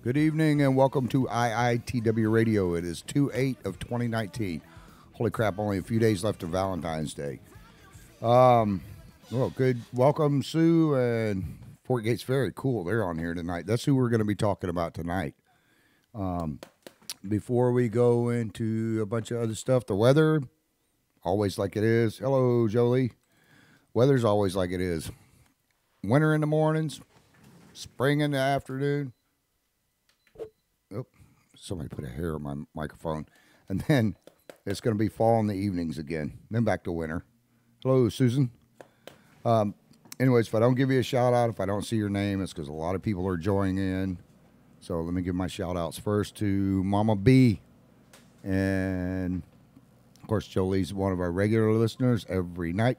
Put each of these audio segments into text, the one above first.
Good evening and welcome to IITW Radio. It is 2/8 of 2019. Holy crap, only a few days left of Valentine's Day. Well, good. Welcome, Sue and Fort Gates Ferry. Cool, they're on here tonight. That's who we're going to be talking about tonight. Before we go into a bunch of other stuff, the weather, always like it is. Hello, Jolie. Weather's always like it is. Winter in the mornings, spring in the afternoon. Oh, somebody put a hair on my microphone. And then it's going to be fall in the evenings again. Then back to winter. Hello, Susan. Anyways, if I don't give you a shout out, if I don't see your name, it's because a lot of people are joining in. So let me give my shout outs first to Mama B. And of course, Jolie's one of our regular listeners every night.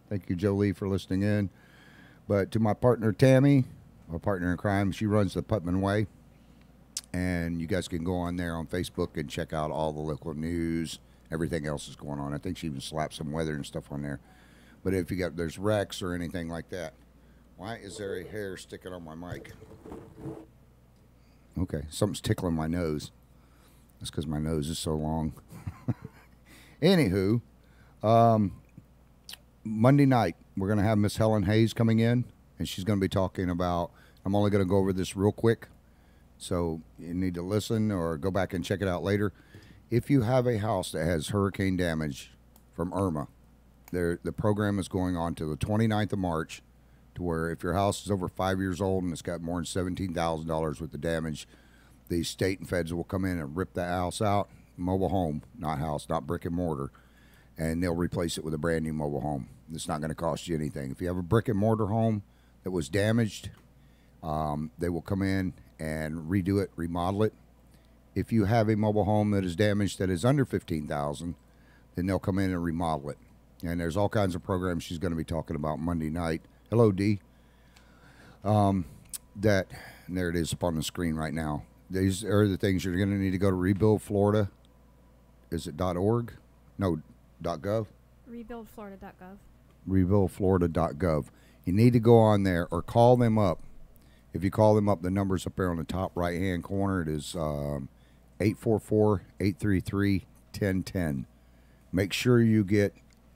Thank you, Jolie, for listening in. But to my partner, Tammy, my partner in crime, she runs the Putman Way. And you guys can go on there on Facebook and check out all the local news, everything else is going on. I think she even slapped some weather and stuff on there. But if there's wrecks or anything like that. Why is there a hair sticking on my mic? Okay, something's tickling my nose. That's because my nose is so long. Anywho, Monday night, we're going to have Miss Helen Hayes coming in, and she's going to be talking about, I'm only going to go over this real quick, so you need to listen or go back and check it out later. If you have a house that has hurricane damage from Irma, the program is going on to the 29th of March, to where if your house is over 5 years old and it's got more than $17,000 worth of damage, the state and feds will come in and rip the house out, mobile home, not house, not brick and mortar, and they'll replace it with a brand new mobile home. It's not going to cost you anything. If you have a brick and mortar home that was damaged, they will come in and redo it, remodel it. If you have a mobile home that is damaged that is under $15,000, then they'll come in and remodel it. And there's all kinds of programs she's going to be talking about Monday night. Hello, Dee. And there it is up on the screen right now. These are the things you're going to need to go to Rebuild Florida. Is it .org? No, .gov? Rebuildflorida.gov. Rebuildflorida.gov. You need to go on there or call them up. If you call them up, the number's up there on the top right-hand corner. It is 844-833-1010. Make sure you get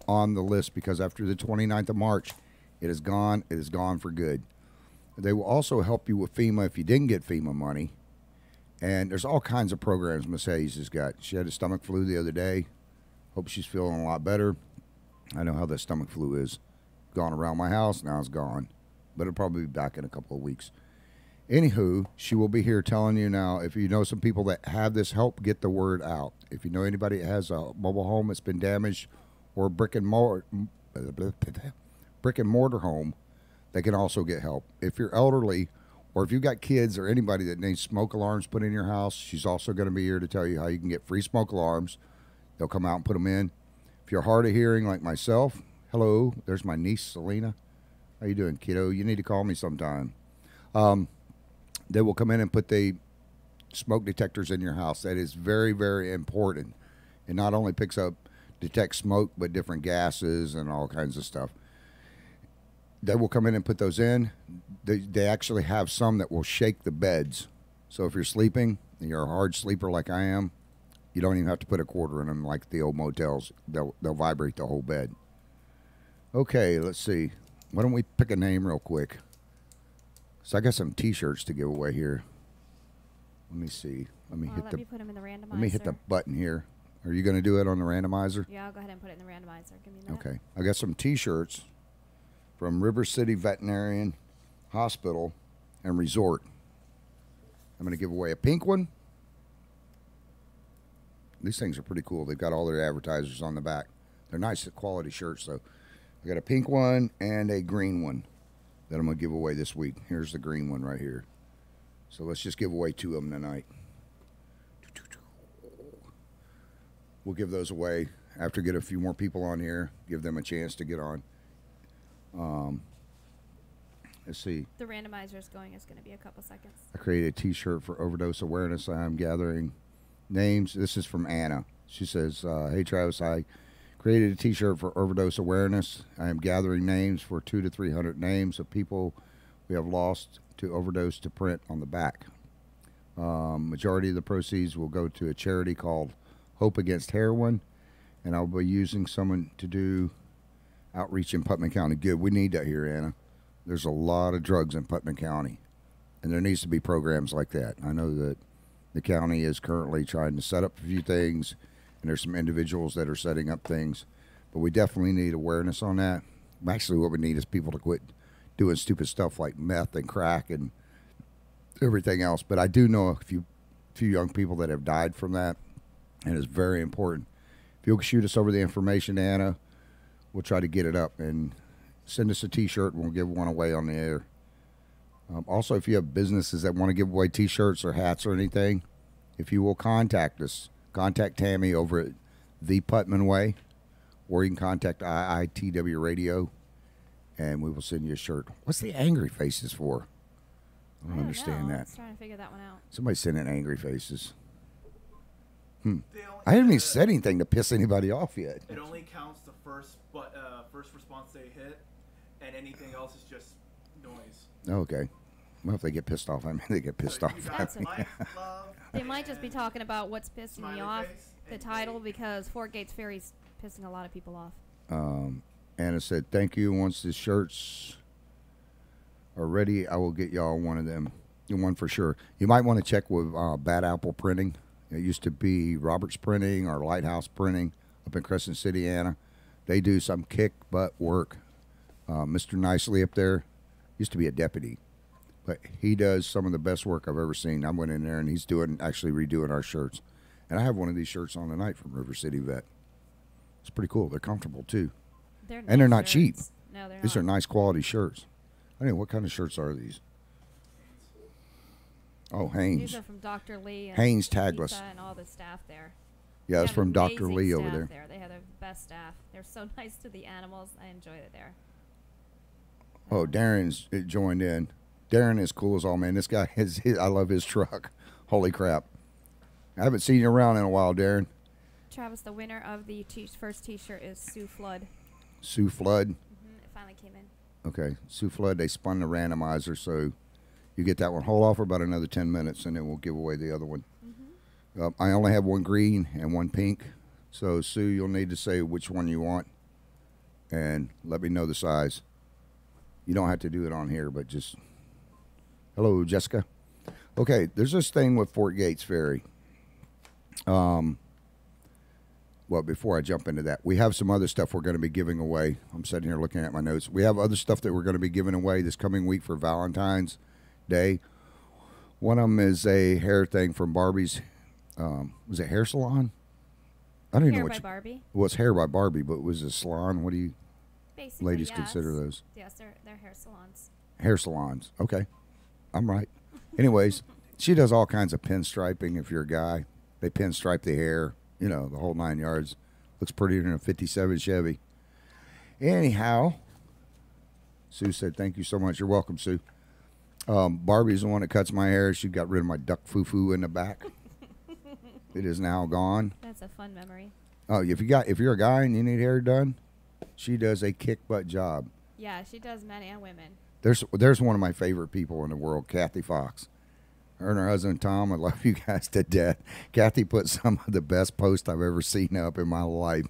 on the list because after the 29th of March, it is gone. It is gone for good. They will also help you with FEMA if you didn't get FEMA money. And there's all kinds of programs Miss Hayes has got. She had a stomach flu the other day. Hope she's feeling a lot better. I know how the stomach flu is. Gone around my house. Now it's gone. But it'll probably be back in a couple of weeks. Anywho, she will be here telling you now, if you know some people that have this, help get the word out. If you know anybody that has a mobile home that's been damaged or brick and mortar home, they can also get help. If you're elderly or if you've got kids or anybody that needs smoke alarms put in your house, she's also going to be here to tell you how you can get free smoke alarms. They'll come out and put them in. If you're hard of hearing like myself, hello, there's my niece, Selena. How you doing, kiddo? You need to call me sometime. They will come in and put the smoke detectors in your house. That is very, very important. It not only detects smoke, but different gases and all kinds of stuff. They will come in and put those in. They actually have some that will shake the beds. So if you're sleeping and you're a hard sleeper like I am, you don't even have to put a quarter in them like the old motels. They'll vibrate the whole bed. Okay, let's see. Why don't we pick a name real quick? So I got some T-shirts to give away here. Let me see. Let me put them in the randomizer. Let me hit the button here. Are you going to do it on the randomizer? Yeah, I'll go ahead and put it in the randomizer. Give me that. Okay. I got some T-shirts from River City Veterinarian Hospital and Resort. I'm going to give away a pink one. These things are pretty cool. They've got all their advertisers on the back. They're nice quality shirts, though. I got a pink one and a green one that I'm going to give away this week. Here's the green one right here. So let's just give away two of them tonight. We'll give those away after get a few more people on here. Give them a chance to get on. Let's see. The randomizer is going. It's going to be a couple seconds. I created a T-shirt for overdose awareness. I am gathering names. This is from Anna. She says, hey, Travis, I created a T-shirt for overdose awareness. I am gathering names for 200 to 300 names of people we have lost to overdose to print on the back. Majority of the proceeds will go to a charity called Hope Against Heroin, and I'll be using someone to do outreach in Putnam County. Good, we need that here, Anna. There's a lot of drugs in Putnam County, and there needs to be programs like that. I know that the county is currently trying to set up a few things, and there's some individuals that are setting up things, but we definitely need awareness on that. Actually, what we need is people to quit doing stupid stuff like meth and crack and everything else. But I do know a few young people that have died from that, and it's very important. If you'll shoot us over the information, Anna, we'll try to get it up, and send us a T-shirt, and we'll give one away on the air. Also, if you have businesses that want to give away T-shirts or hats or anything, if you will contact us, contact Tammy over at The Putman Way, or you can contact IITW Radio, and we will send you a shirt. What's the angry faces for? I don't understand know. that. I was trying to figure that one out. Somebody sending angry faces. They only I haven't even said anything to piss anybody off yet. It only counts the first response they hit, and anything else is just noise. Okay. Well, if they get pissed off, I mean, they get pissed So off. you got That's a- Mike, love, They might just be and talking about what's pissing me smiley off, face, the and title, Dave. because Fort Gates Ferry's pissing a lot of people off. Anna said, thank you. Once the shirts are ready, I will get y'all one of them. One for sure. You might want to check with Bad Apple Printing. It used to be Roberts Printing or Lighthouse Printing up in Crescent City, Anna. They do some kick butt work. Mr. Nicely up there used to be a deputy, but he does some of the best work I've ever seen. I went in there, and he's actually redoing our shirts. And I have one of these shirts on tonight from River City Vet. It's pretty cool. They're comfortable, too. They're And they're nice not cheap. shirts. No, they're These not. are nice quality shirts. I mean, what kind of shirts are these? Oh, Hanes. These are from Dr. Lee and Hanes Pizza Tagless. and all the staff there. Yeah, They that's have from Dr. amazing Lee over staff there. They have the best staff. They're so nice to the animals. I enjoy it there. Oh, Darren's joined in. Darren is cool as all, man. This guy is, I love his truck. Holy crap. I haven't seen you around in a while, Darren. Travis, the winner of the first T-shirt is Sue Flood. Sue Flood. It finally came in. Okay, Sue Flood, they spun the randomizer, so you get that one. Hold off for about another 10 minutes, and then we'll give away the other one. I only have one green and one pink, so Sue, you'll need to say which one you want, and let me know the size. You don't have to do it on here, but just... Hello, Jessica. Okay, there's this thing with Fort Gates Ferry. Well, before I jump into that, we have some other stuff we're going to be giving away. I'm sitting here looking at my notes. We have other stuff that we're going to be giving away this coming week for Valentine's Day. One of them is a hair thing from Barbie's. Was it hair salon? I don't even Hair know by what. Barbie. Well, it's hair by Barbie, but it was a salon. What do you Basically, ladies yes. consider those? Yes, they're hair salons. Hair salons. Okay, I'm right. Anyways, she does all kinds of pinstriping. If you're a guy, they pinstripe the hair. You know, the whole 9 yards. Looks prettier than a 57 Chevy. Anyhow, Sue said, thank you so much. You're welcome, Sue. Barbie's the one that cuts my hair. She got rid of my duck foo-foo in the back. It is now gone. That's a fun memory. Oh, if you're a guy and you need hair done, she does a kick butt job. Yeah, she does men and women. There's one of my favorite people in the world, Kathy Fox. Her and her husband Tom, I love you guys to death. Kathy put some of the best posts I've ever seen up in my life.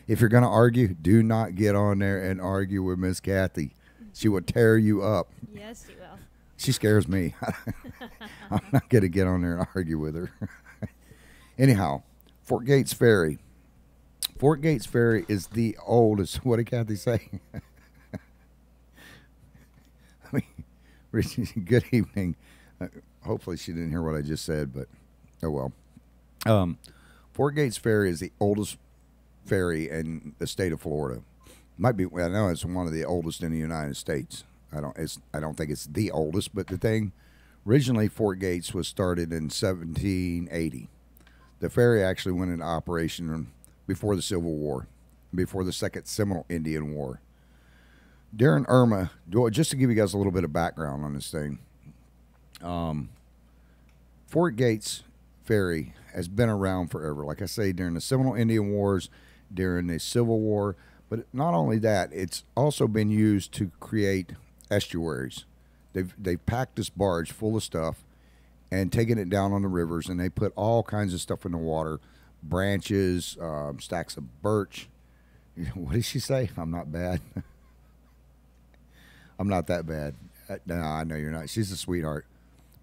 If you're going to argue, do not get on there and argue with Miss Kathy. She will tear you up. Yes, she will. She scares me. I'm not going to get on there and argue with her. Anyhow, Fort Gates Ferry. Fort Gates Ferry is the oldest. What did Kathy say? I mean, good evening. Hopefully she didn't hear what I just said, but oh well. Fort Gates Ferry is the oldest ferry in the state of Florida. Might be. I know it's one of the oldest in the United States. I don't think it's the oldest, but the thing originally Fort Gates was started in 1780. The ferry actually went into operation before the Civil War, before the Second Seminole Indian War. During Irma, just to give you guys a little bit of background on this thing, Fort Gates Ferry has been around forever. Like I say, during the Seminole Indian Wars, during the Civil War, but not only that, it's also been used to create estuaries. They've packed this barge full of stuff, and taking it down on the rivers, and they put all kinds of stuff in the water, branches, stacks of birch. What did she say? I'm not bad. I'm not that bad. No, I know you're not. She's a sweetheart.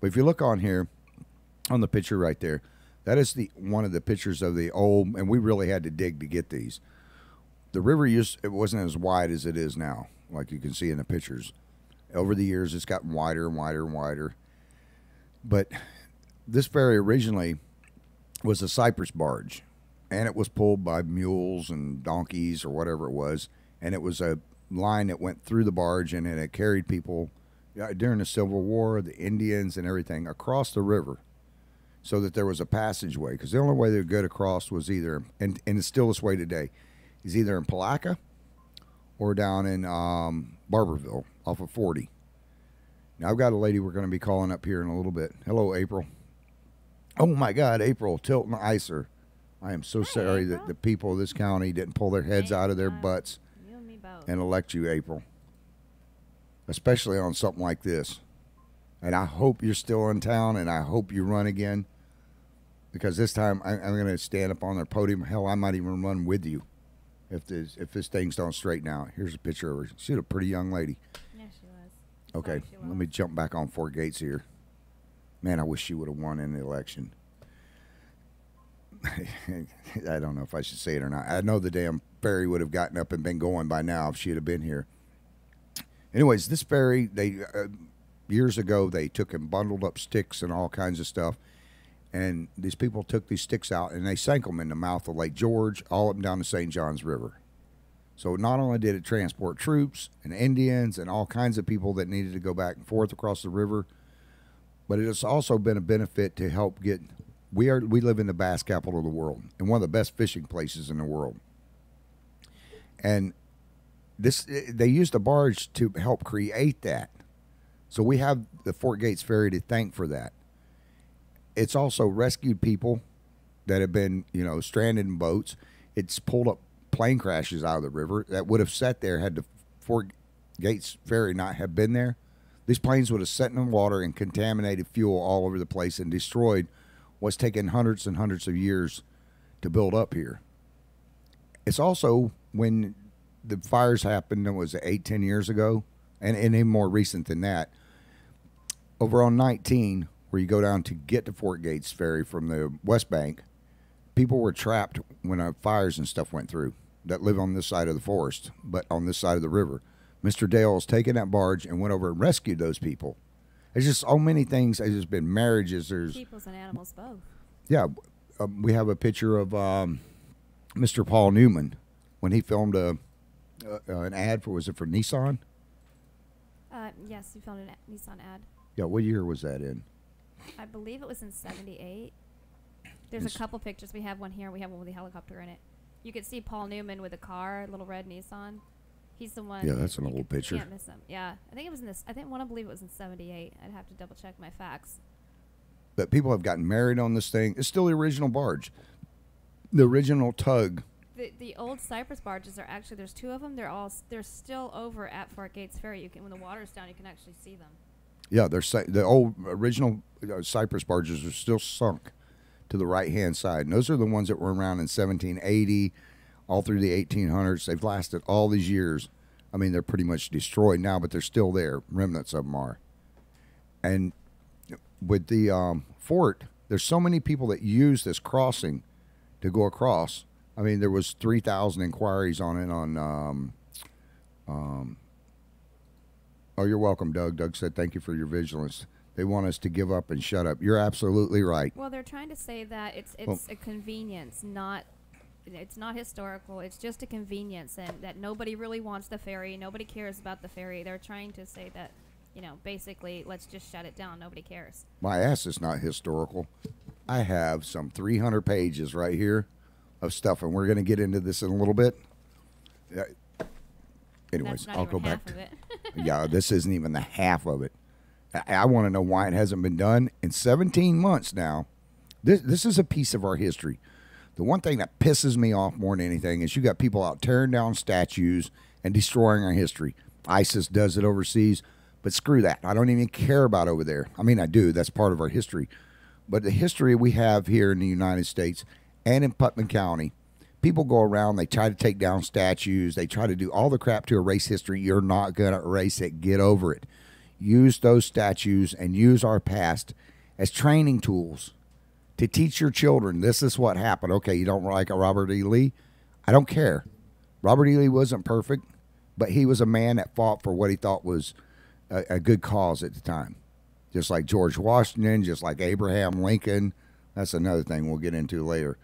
But if you look on here, on the picture right there, that is one of the pictures of the old, and we really had to dig to get these. The river it wasn't as wide as it is now, like you can see in the pictures. Over the years, it's gotten wider and wider and wider. But this ferry originally was a cypress barge, and it was pulled by mules and donkeys or whatever it was, and it was a line that went through the barge, and it carried people during the Civil War, the Indians and everything, across the river, so that there was a passageway, because the only way they would get across was either, and it's still this way today, is either in Palaca or down in Barberville off of 40. Now, I've got a lady we're going to be calling up here in a little bit. Hello, April. Oh, my God, April, Tilton Icer. I am so sorry that the people of this county didn't pull their heads out of their butts You and me both. and elect you, April, especially on something like this. And I hope you're still in town, and I hope you run again, because this time I'm going to stand up on their podium. Hell, I might even run with you if this things don't straighten out. Here's a picture of her. She's a pretty young lady. Yeah, she was. Okay, Sorry, she let was. me jump back on Fort Gates here. Man, I wish she would have won in the election. I don't know if I should say it or not. I know the damn ferry would have gotten up and been going by now if she had been here. Anyways, this ferry, they years ago, they took and bundled up sticks and all kinds of stuff, and these people took these sticks out and they sank them in the mouth of Lake George, all up and down the St. Johns River. So not only did it transport troops and Indians and all kinds of people that needed to go back and forth across the river, but it has also been a benefit to help get. We live in the bass capital of the world and one of the best fishing places in the world. And they used a barge to help create that. So we have the Fort Gates Ferry to thank for that. It's also rescued people that have been, stranded in boats. It's pulled up plane crashes out of the river that would have sat there had the Fort Gates Ferry not have been there. These planes would have sat in the water and contaminated fuel all over the place and destroyed what's taken hundreds and hundreds of years to build up here. It's also when the fires happened, it was 8-10 years ago, and even more recent than that. Over on 19, where you go down to get to Fort Gates Ferry from the West Bank, people were trapped when fires and stuff went through that live on this side of the forest, but on this side of the river. Mr. Dale has taken that barge and went over and rescued those people. There's just so many things. There's just been marriages. There's Peoples and animals both. yeah. We have a picture of Mr. Paul Newman when he filmed an ad for for Nissan? Yes, you filmed a Nissan ad. Yeah. What year was that in? I believe it was in '78. There's a couple pictures. We have one here. We have one with a helicopter in it. You could see Paul Newman with a car, a little red Nissan. He's the one. Yeah, that's an old picture. You can't miss him. Yeah, I think it was in this. I believe it was in '78. I'd have to double check my facts. But people have gotten married on this thing. It's still the original barge, the original tug. The old cypress barges are actually, there's two of them. They're still over at Fort Gates Ferry. When the water's down, you can actually see them. Yeah, the old original cypress barges are still sunk to the right-hand side. And those are the ones that were around in 1780, all through the 1800s. They've lasted all these years. I mean, they're pretty much destroyed now, but they're still there. Remnants of them are. And with the fort, there's so many people that use this crossing to go across. I mean, there was 3,000 inquiries on it oh, you're welcome, Doug. Doug said, thank you for your vigilance. They want us to give up and shut up. You're absolutely right. Well, they're trying to say that it's a convenience, it's not historical. It's just a convenience, and that nobody really wants the ferry. Nobody cares about the ferry. They're trying to say that, basically, let's just shut it down. Nobody cares. My ass is not historical. I have some 300 pages right here of stuff, and we're going to get into this in a little bit. Anyways, I'll go back to it. yeah, this isn't even the half of it. I want to know why it hasn't been done in 17 months now. This is a piece of our history. The one thing that pisses me off more than anything is you got people out tearing down statues and destroying our history. ISIS does it overseas. But screw that. I don't even care about over there. I mean, I do. That's part of our history. But the history we have here in the United States and in Putnam County, people go around, they try to take down statues, they try to do all the crap to erase history. You're not going to erase it. Get over it. Use those statues and use our past as training tools to teach your children this is what happened. Okay, you don't like a Robert E. Lee? I don't care. Robert E. Lee wasn't perfect, but he was a man that fought for what he thought was a good cause at the time. Just like George Washington, just like Abraham Lincoln. That's another thing we'll get into later.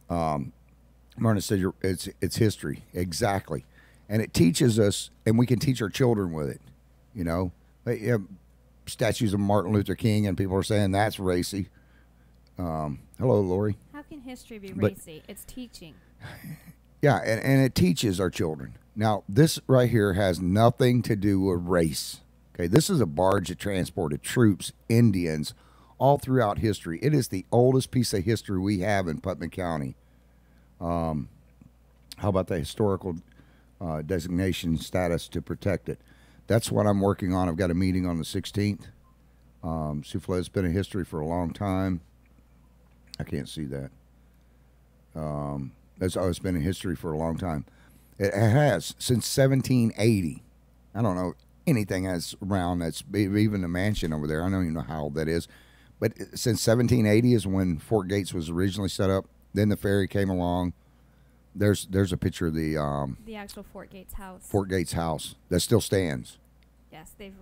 Myrna said it's history. Exactly. And it teaches us, and we can teach our children with it. You know, you have statues of Martin Luther King, and people are saying that's racy. Hello, Lori. How can history be racy? It's teaching. Yeah, and it teaches our children. Now, this right here has nothing to do with race. Okay, this is a barge that transported troops, Indians, all throughout history. It is the oldest piece of history we have in Putnam County. How about the historical designation status to protect it? That's what I'm working on. I've got a meeting on the 16th. Souffle's been in history for a long time. I can't see that. It's been in history for a long time. It has since 1780. I don't know anything that's around that's even the mansion over there. I don't even know how old that is. But since 1780 is when Fort Gates was originally set up. Then the ferry came along. There's a picture of the actual Fort Gates house. Fort Gates house that still stands. Yes, they've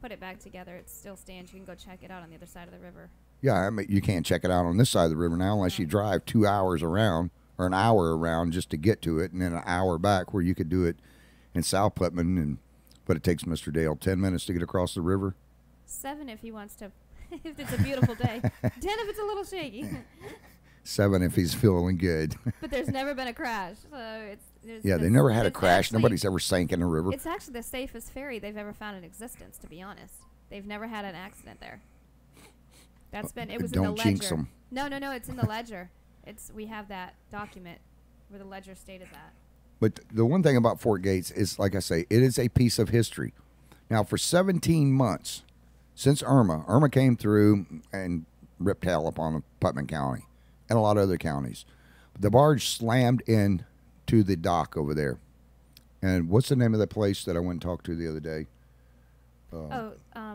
put it back together. It still stands. You can go check it out on the other side of the river. Yeah, I mean, you can't check it out on this side of the river now unless you drive 2 hours around or an hour around just to get to it, and then an hour back where you could do it in South Putnam. But it takes Mr. Dale 10 minutes to get across the river. 7 if he wants to. If it's a beautiful day. 10 if it's a little shaky. 7 if he's feeling good. But there's never been a crash, so they never had a crash. Nobody's ever sank in a river. It's actually the safest ferry they've ever found in existence, to be honest. They've never had an accident there. It was in the ledger. Don't jinx them. No, it's in the ledger. We have that document where the ledger state is at. But the one thing about Fort Gates is, like I say, it is a piece of history. Now, for 17 months, since Irma came through and ripped hell upon Putnam County and a lot of other counties. The barge slammed in to the dock over there. And what's the name of the place that I went and talked to the other day?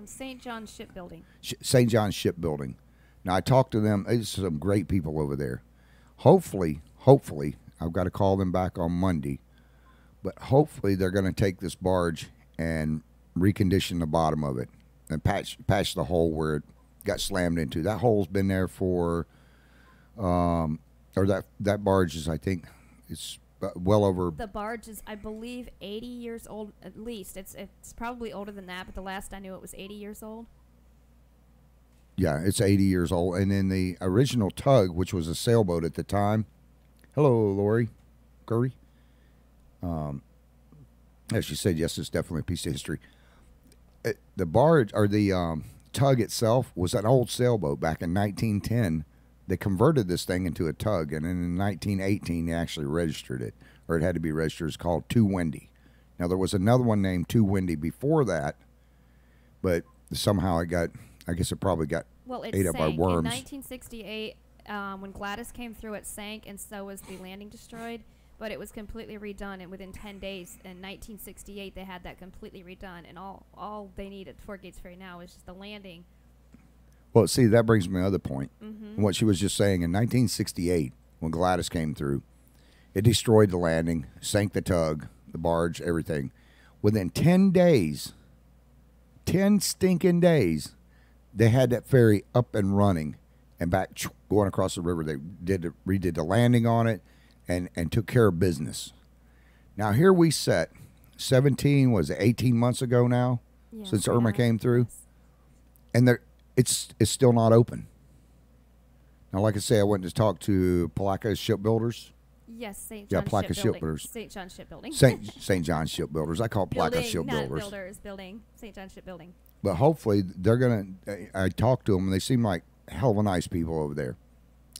St. John's Shipbuilding. St. John's Shipbuilding. Now, I talked to them. There's some great people over there. Hopefully, I've got to call them back on Monday. But hopefully they're going to take this barge and recondition the bottom of it and patch the hole where it got slammed into. That hole's been there for, or that barge is, I think, it's well over. The barge is, I believe, 80 years old at least. It's probably older than that, but the last I knew it was 80 years old. Yeah, it's 80 years old. And then the original tug, which was a sailboat at the time. Hello, Lori Curry. As she said, yes, it's definitely a piece of history. The barge, or the tug itself, was an old sailboat back in 1910. They converted this thing into a tug, and in 1918 they actually registered it, or it had to be registered. It's called Too Windy. Now, there was another one named Too Windy before that, but somehow it got, I guess it probably got ate up by worms. In 1968, when Gladys came through, it sank, and so was the landing destroyed, but it was completely redone, and within 10 days, in 1968, they had that completely redone, and all they need at Fort Gates Ferry now is just the landing. Well, see, that brings me to another point. Mm-hmm. What she was just saying, in 1968, when Gladys came through, it destroyed the landing, sank the tug, the barge, everything. Within 10 days, 10 stinking days, they had that ferry up and running and back going across the river. They redid the landing on it and took care of business. Now, here we sit, 18 months ago now, since Irma came through, and it's still not open. Now, like I say, I went to talk to Palaka Shipbuilders. Yes, St. John's Shipbuilding. St. John's Shipbuilding. St. John's Shipbuilders. I call it Palaka Shipbuilders. Not builders, building. St. John's Shipbuilding. But hopefully they're going to, I talked to them, and they seem like hell of a nice people over there.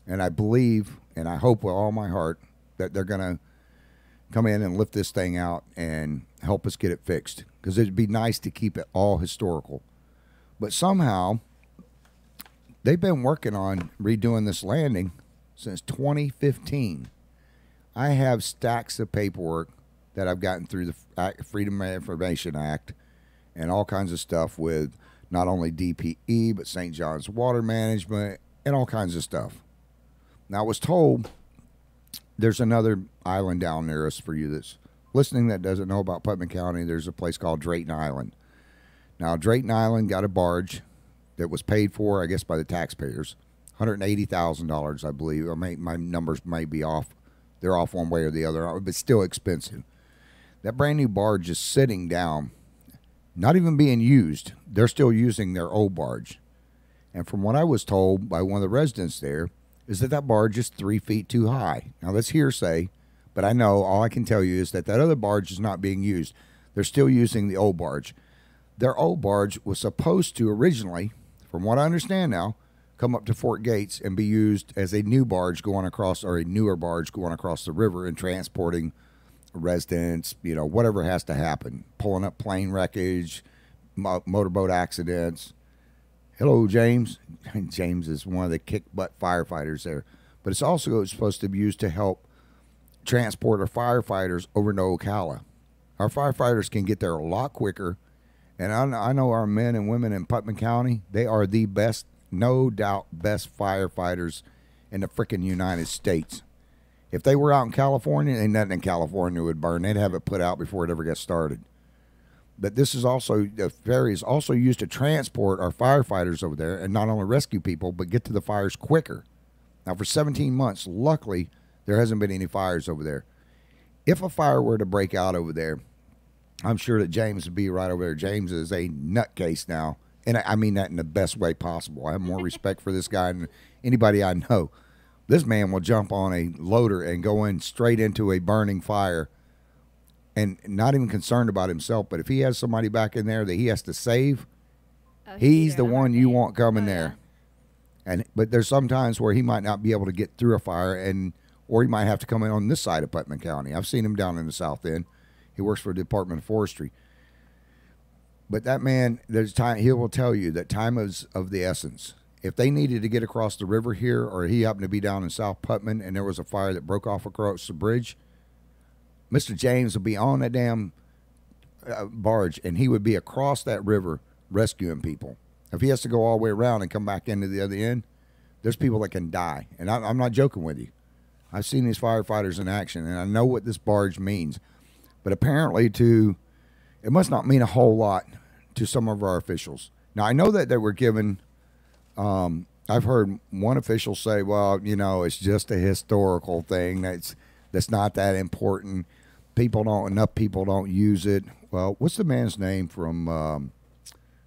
And I believe, and I hope with all my heart, that they're going to come in and lift this thing out and help us get it fixed. because it'd be nice to keep it all historical. But somehow, they've been working on redoing this landing since 2015. I have stacks of paperwork that I've gotten through the Freedom of Information Act and all kinds of stuff with not only DPE, but St. John's Water Management and all kinds of stuff. Now, I was told there's another island down near us for you that's listening that doesn't know about Putnam County. There's a place called Drayton Island. Now, Drayton Island got a barge that was paid for, I guess, by the taxpayers. $180,000, I believe. My numbers may be off. They're off one way or the other, but still expensive. That brand new barge is sitting down, not even being used. They're still using their old barge. And from what I was told by one of the residents there, is that barge is 3 feet too high. Now, that's hearsay, but I know all I can tell you is that other barge is not being used. They're still using the old barge. Their old barge was supposed to originally, from what I understand now, come up to Fort Gates and be used as a new barge going across, or a newer barge going across the river and transporting residents, you know, whatever has to happen, pulling up plane wreckage, motorboat accidents. Hello, James. James is one of the kick-butt firefighters there. But it's also supposed to be used to help transport our firefighters over to Ocala. Our firefighters can get there a lot quicker. And I know our men and women in Putnam County, they are the best, no doubt, best firefighters in the frickin' United States. If they were out in California, ain't nothing in California would burn. They'd have it put out before it ever got started. But this is also, the ferry is also used to transport our firefighters over there and not only rescue people, but get to the fires quicker. Now, for 17 months, luckily, there hasn't been any fires over there. If a fire were to break out over there, I'm sure that James would be right over there. James is a nutcase now, and I mean that in the best way possible. I have more respect for this guy than anybody I know. This man will jump on a loader and go in straight into a burning fire and not even concerned about himself. But if he has somebody back in there that he has to save, he's the one you want coming there. But there's some times where he might not be able to get through a fire, or he might have to come in on this side of Putnam County. I've seen him down in the south end. He works for the Department of Forestry. But that man, there's time. He will tell you that time is of the essence. If they needed to get across the river here, or he happened to be down in South Putnam and there was a fire that broke off across the bridge, Mr. James would be on that damn barge, and he would be across that river rescuing people. If he has to go all the way around and come back into the other end, there's people that can die. And I'm not joking with you. I've seen these firefighters in action, and I know what this barge means. But apparently it must not mean a whole lot to some of our officials. Now, I know that they were given, I've heard one official say, well, you know, it's just a historical thing. That's not that important. Enough people don't use it. Well, what's the man's name from,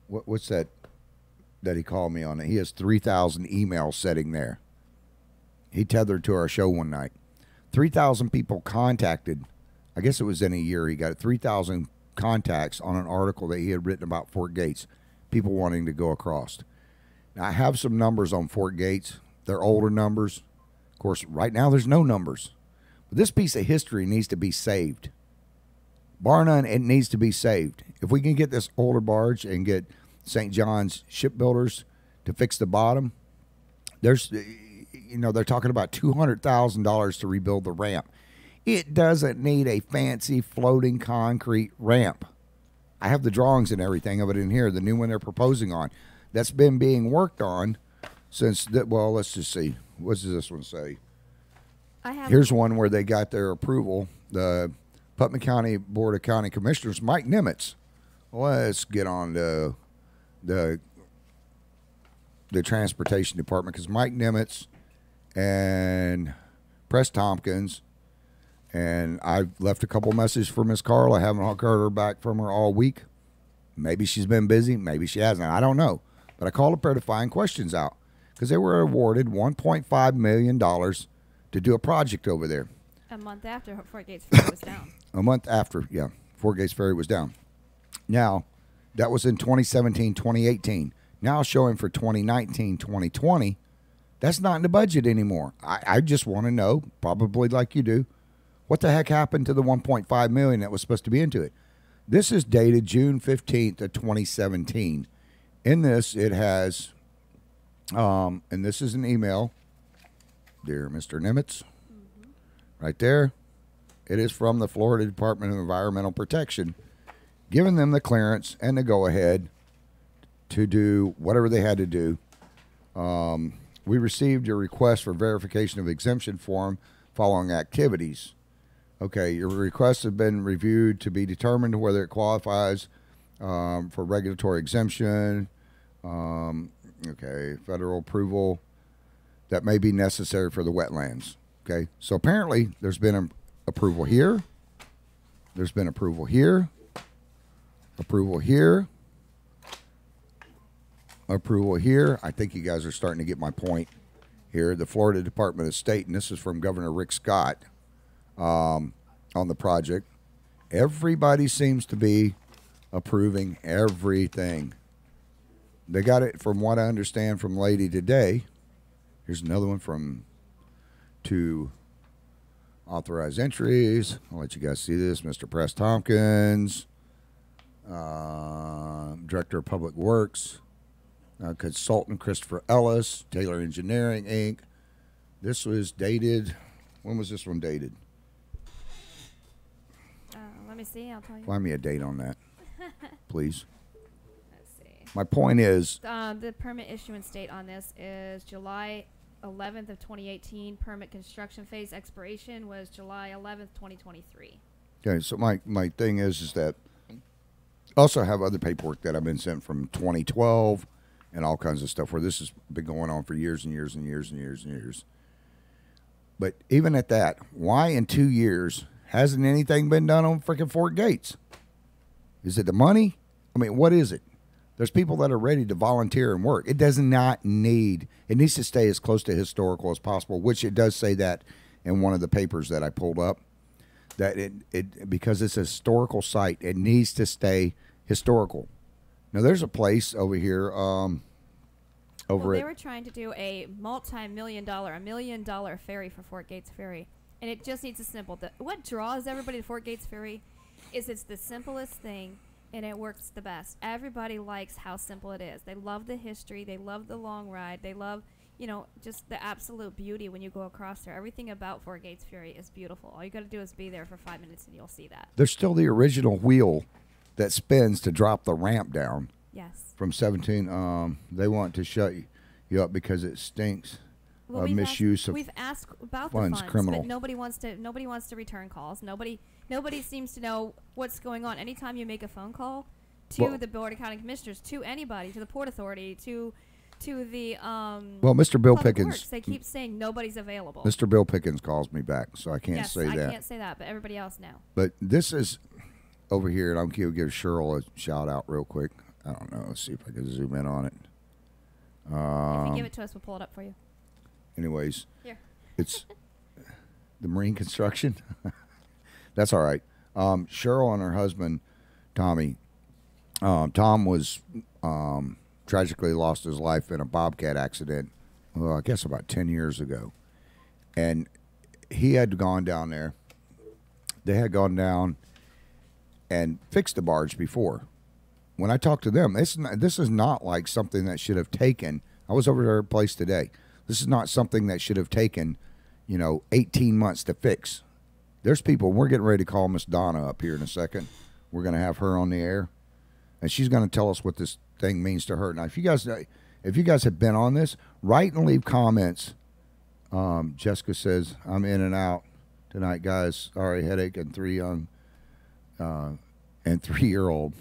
what's that he called me on? He has 3,000 emails sitting there. He tethered to our show one night. 3,000 people contacted. I guess it was in a year. He got 3,000 contacts on an article that he had written about Fort Gates, people wanting to go across. Now, I have some numbers on Fort Gates. They're older numbers. Of course, right now there's no numbers. But this piece of history needs to be saved. Bar none, it needs to be saved. If we can get this older barge and get St. John's shipbuilders to fix the bottom, they're talking about $200,000 to rebuild the ramp. It doesn't need a fancy floating concrete ramp. I have the drawings and everything of it in here, the new one they're proposing on. That's been being worked on since, well, let's just see. What does this one say? Here's one where they got their approval. The Putnam County Board of County Commissioners, Mike Nimitz. Let's get on to the Transportation Department, because Mike Nimitz and Press Tompkins, and I've left a couple messages for Miss Carl. I haven't heard her back from her all week. Maybe she's been busy. Maybe she hasn't. I don't know. But I called up there to find questions out, because they were awarded $1.5 million to do a project over there. A month after Fort Gates Ferry was down. A month after, yeah, Fort Gates Ferry was down. Now, that was in 2017, 2018. Now showing for 2019, 2020, that's not in the budget anymore. I just want to know, probably like you do, what the heck happened to the $1.5 million that was supposed to be into it? This is dated June 15th of 2017. In this, it has, and this is an email, dear Mr. Nimitz, right there. It is from the Florida Department of Environmental Protection, giving them the clearance and the go-ahead to do whatever they had to do. We received your request for verification of exemption form following activities. Okay, your request has been reviewed to be determined whether it qualifies for regulatory exemption. Okay, federal approval that may be necessary for the wetlands. Okay, so apparently there's been approval here. There's been approval here. Approval here. Approval here. I think you guys are starting to get my point here. The Florida Department of State, and this is from Governor Rick Scott on the project. Everybody seems to be approving everything. They got it, from what I understand, from Lady today. Here's another one from to authorized entries. I'll let you guys see this. Mr. Press Tompkins, Director of Public Works. Consultant Christopher Ellis, Taylor Engineering, Inc. This was dated, when was this one dated? Let me see, I'll tell you. Find me a date on that, please. Let's see. My point is... the permit issuance date on this is July 11th of 2018. Permit construction phase expiration was July 11th, 2023. Okay, so my thing is that I also have other paperwork that I've been sent from 2012 and all kinds of stuff where this has been going on for years and years and years and years and years. But even at that, why in 2 years hasn't anything been done on freaking Fort Gates? Is it the money? I mean, what is it? There's people that are ready to volunteer and work. It does not need, it needs to stay as close to historical as possible, which it does say that in one of the papers that I pulled up, that it because it's a historical site, it needs to stay historical. Now, there's a place over here, they were trying to do a $1 million ferry for Fort Gates Ferry, and it just needs a simple. What draws everybody to Fort Gates Ferry is it's the simplest thing, and it works the best. Everybody likes how simple it is. They love the history. They love the long ride. They love, just the absolute beauty when you go across there. Everything about Fort Gates Ferry is beautiful. All you got to do is be there for 5 minutes, and you'll see that. There's still the original wheel that spins to drop the ramp down. Yes. From 17, they want to shut you up because it stinks. Misuse of we've asked about funds, the funds, criminal. but nobody wants to return calls. Nobody seems to know what's going on. Anytime you make a phone call to the Board of County Commissioners, to anybody, to the Port Authority, to the Mr. Bill Public Pickens, Works, they keep saying nobody's available. Mr. Bill Pickens calls me back, so I can't say that. I can't say that, but everybody else now. But this is over here, and I'm going to give Cheryl a shout out real quick. I don't know. Let's see if I can zoom in on it. If you give it to us, we'll pull it up for you. Anyways, Here. It's the Marine Construction. That's all right. Cheryl and her husband, Tommy. Tom was tragically lost his life in a Bobcat accident, well, I guess about 10 years ago. And he had gone down there. They had gone down and fixed the barge before. When I talked to them, this is not like something that should have taken. I was over to her place today. This is not something that should have taken, 18 months to fix. There's people. We're getting ready to call Miss Donna up here in a second. We're going to have her on the air, and she's going to tell us what this thing means to her. Now, if you guys have been on this, write and leave comments. Jessica says, "I'm in and out tonight, guys. Sorry, headache and 3 young and 3-year-old."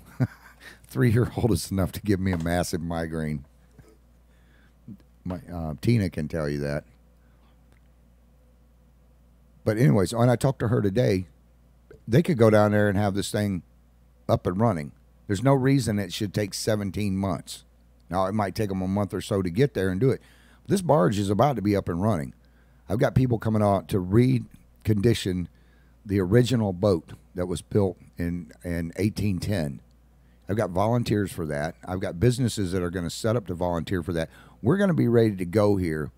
3-year-old is enough to give me a massive migraine. Tina can tell you that. But anyways, when I talked to her today, they could go down there and have this thing up and running. There's no reason it should take 17 months. Now, it might take them a month or so to get there and do it. This barge is about to be up and running. I've got people coming out to recondition the original boat that was built in 1810. I've got volunteers for that. I've got businesses that are going to set up to volunteer for that. We're going to be ready to go here.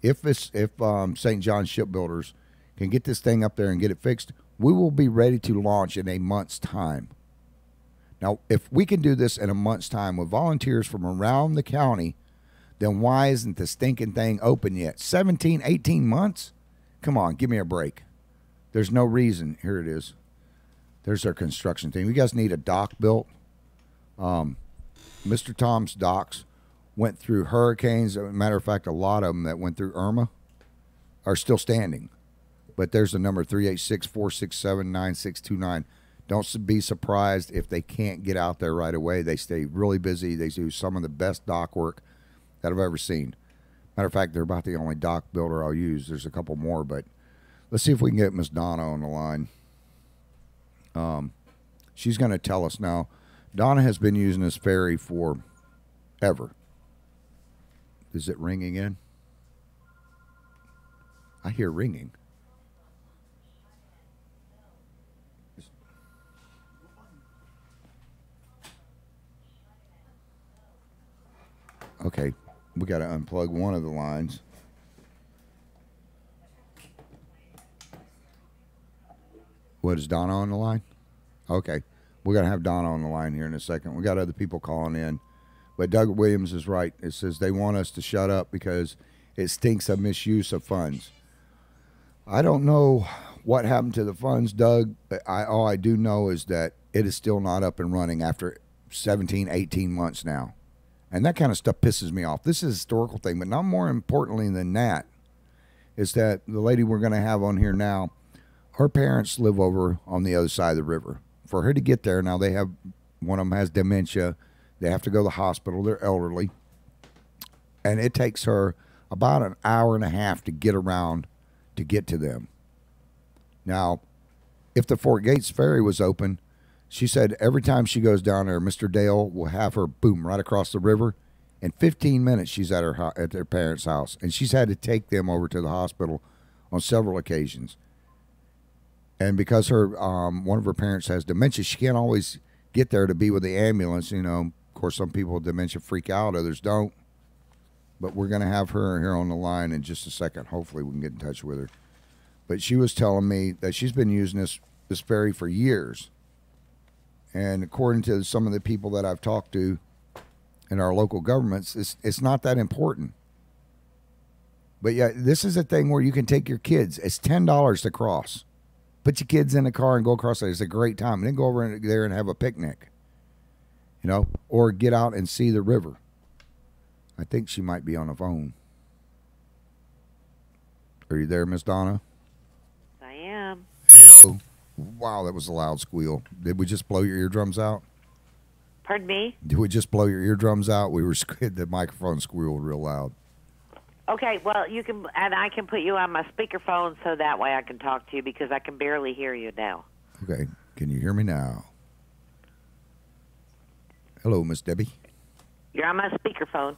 If St. John Shipbuilders can get this thing up there and get it fixed, we will be ready to launch in a month's time. Now, if we can do this in a month's time with volunteers from around the county, then why isn't the stinking thing open yet? 17, 18 months? Come on, give me a break. There's no reason. Here it is. There's our construction team. You guys need a dock built. Mr. Tom's docks went through hurricanes. As a matter of fact, a lot of them that went through Irma are still standing. But there's the number 386-467-9629. Don't be surprised if they can't get out there right away. They stay really busy. They do some of the best dock work that I've ever seen. Matter of fact, they're about the only dock builder I'll use. There's a couple more, but let's see if we can get Miss Donna on the line. She's going to tell us now. Donna has been using this ferry for ever. Is it ringing in? I hear ringing. Okay, we got to unplug one of the lines. What, is Donna on the line? Okay, we're going to have Donna on the line here in a second. We got other people calling in. But Doug Williams is right. It says they want us to shut up because it stinks of misuse of funds. I don't know what happened to the funds, Doug, but all I do know is that it is still not up and running after 17, 18 months now. And that kind of stuff pisses me off. This is a historical thing, but not more importantly than that is that the lady we're going to have on here now, her parents live over on the other side of the river. For her to get there, now they have, one of them has dementia. They have to go to the hospital. They're elderly. And it takes her about an hour and a half to get around to get to them. Now, if the Fort Gates ferry was open, she said every time she goes down there, Mr. Dale will have her, boom, right across the river. In 15 minutes, she's at at their parents' house. And she's had to take them over to the hospital on several occasions. And because her one of her parents has dementia, she can't always get there to be with the ambulance. You know, of course, some people with dementia freak out, others don't. But we're going to have her here on the line in just a second. Hopefully we can get in touch with her. But she was telling me that she's been using this ferry for years. And according to some of the people that I've talked to in our local governments, it's not that important. But yeah, this is a thing where you can take your kids. It's $10 to cross. Put your kids in the car and go across there. It's a great time. And then go over there and have a picnic. You know, or get out and see the river. I think she might be on the phone. Are you there, Miss Donna? I am. Hello. Wow, that was a loud squeal. Did we just blow your eardrums out? Pardon me? Did we just blow your eardrums out? The microphone squealed real loud. Okay, well, you can, and I can put you on my speakerphone so that way I can talk to you because I can barely hear you now. Okay, can you hear me now? Hello, Miss Debbie. You're on my speakerphone.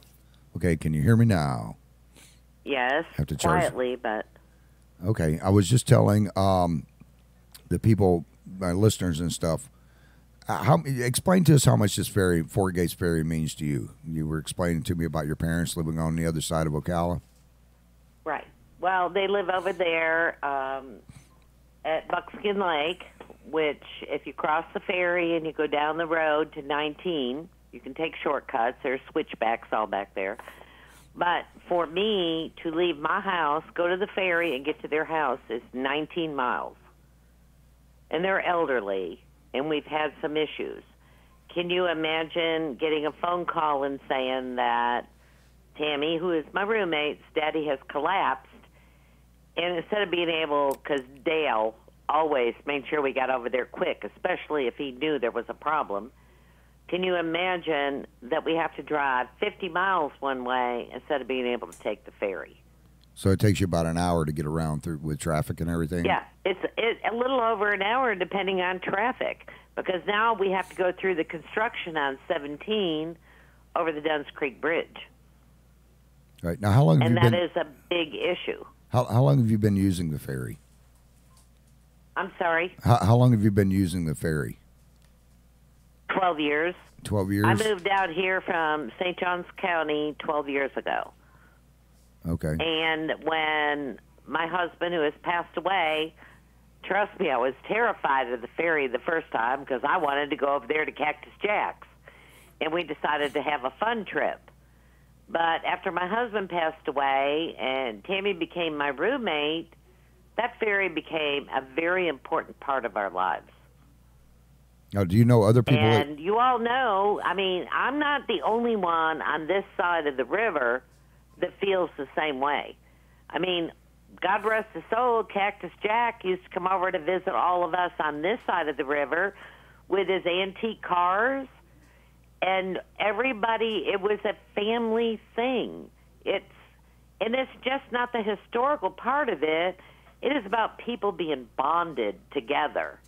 Okay, can you hear me now? Yes, Have to charge. quietly, but... Okay, I was just telling the people, my listeners and stuff, explain to us how much this ferry, Fort Gates Ferry, means to you. You were explaining to me about your parents living on the other side of Ocala. Right. Well, they live over there at Buckskin Lake, which if you cross the ferry and you go down the road to 19, you can take shortcuts. There's switchbacks all back there. But for me to leave my house, go to the ferry, and get to their house is 19 miles. And they're elderly, and we've had some issues. Can you imagine getting a phone call and saying that Tammy, who is my roommate's daddy, has collapsed, and instead of being able, because Dale always made sure we got over there quick, especially if he knew there was a problem, can you imagine that we have to drive 50 miles one way instead of being able to take the ferry? So it takes you about an hour to get around through with traffic and everything? Yeah, it's a little over an hour depending on traffic, because now we have to go through the construction on 17 over the Dunn's Creek Bridge. Right. Now, how long have you been... And that is a big issue. How long have you been using the ferry? I'm sorry? How long have you been using the ferry? 12 years. 12 years? I moved out here from St. Johns County 12 years ago. Okay. And when my husband, who has passed away, trust me, I was terrified of the ferry the first time because I wanted to go over there to Cactus Jack's. And we decided to have a fun trip. But after my husband passed away and Tammy became my roommate, that ferry became a very important part of our lives. Now, do you know other people? And you all know, I mean, I'm not the only one on this side of the river that feels the same way. I mean, God rest his soul, Cactus Jack used to come over to visit all of us on this side of the river with his antique cars. And everybody, it was a family thing. And it's just not the historical part of it. It is about people being bonded together.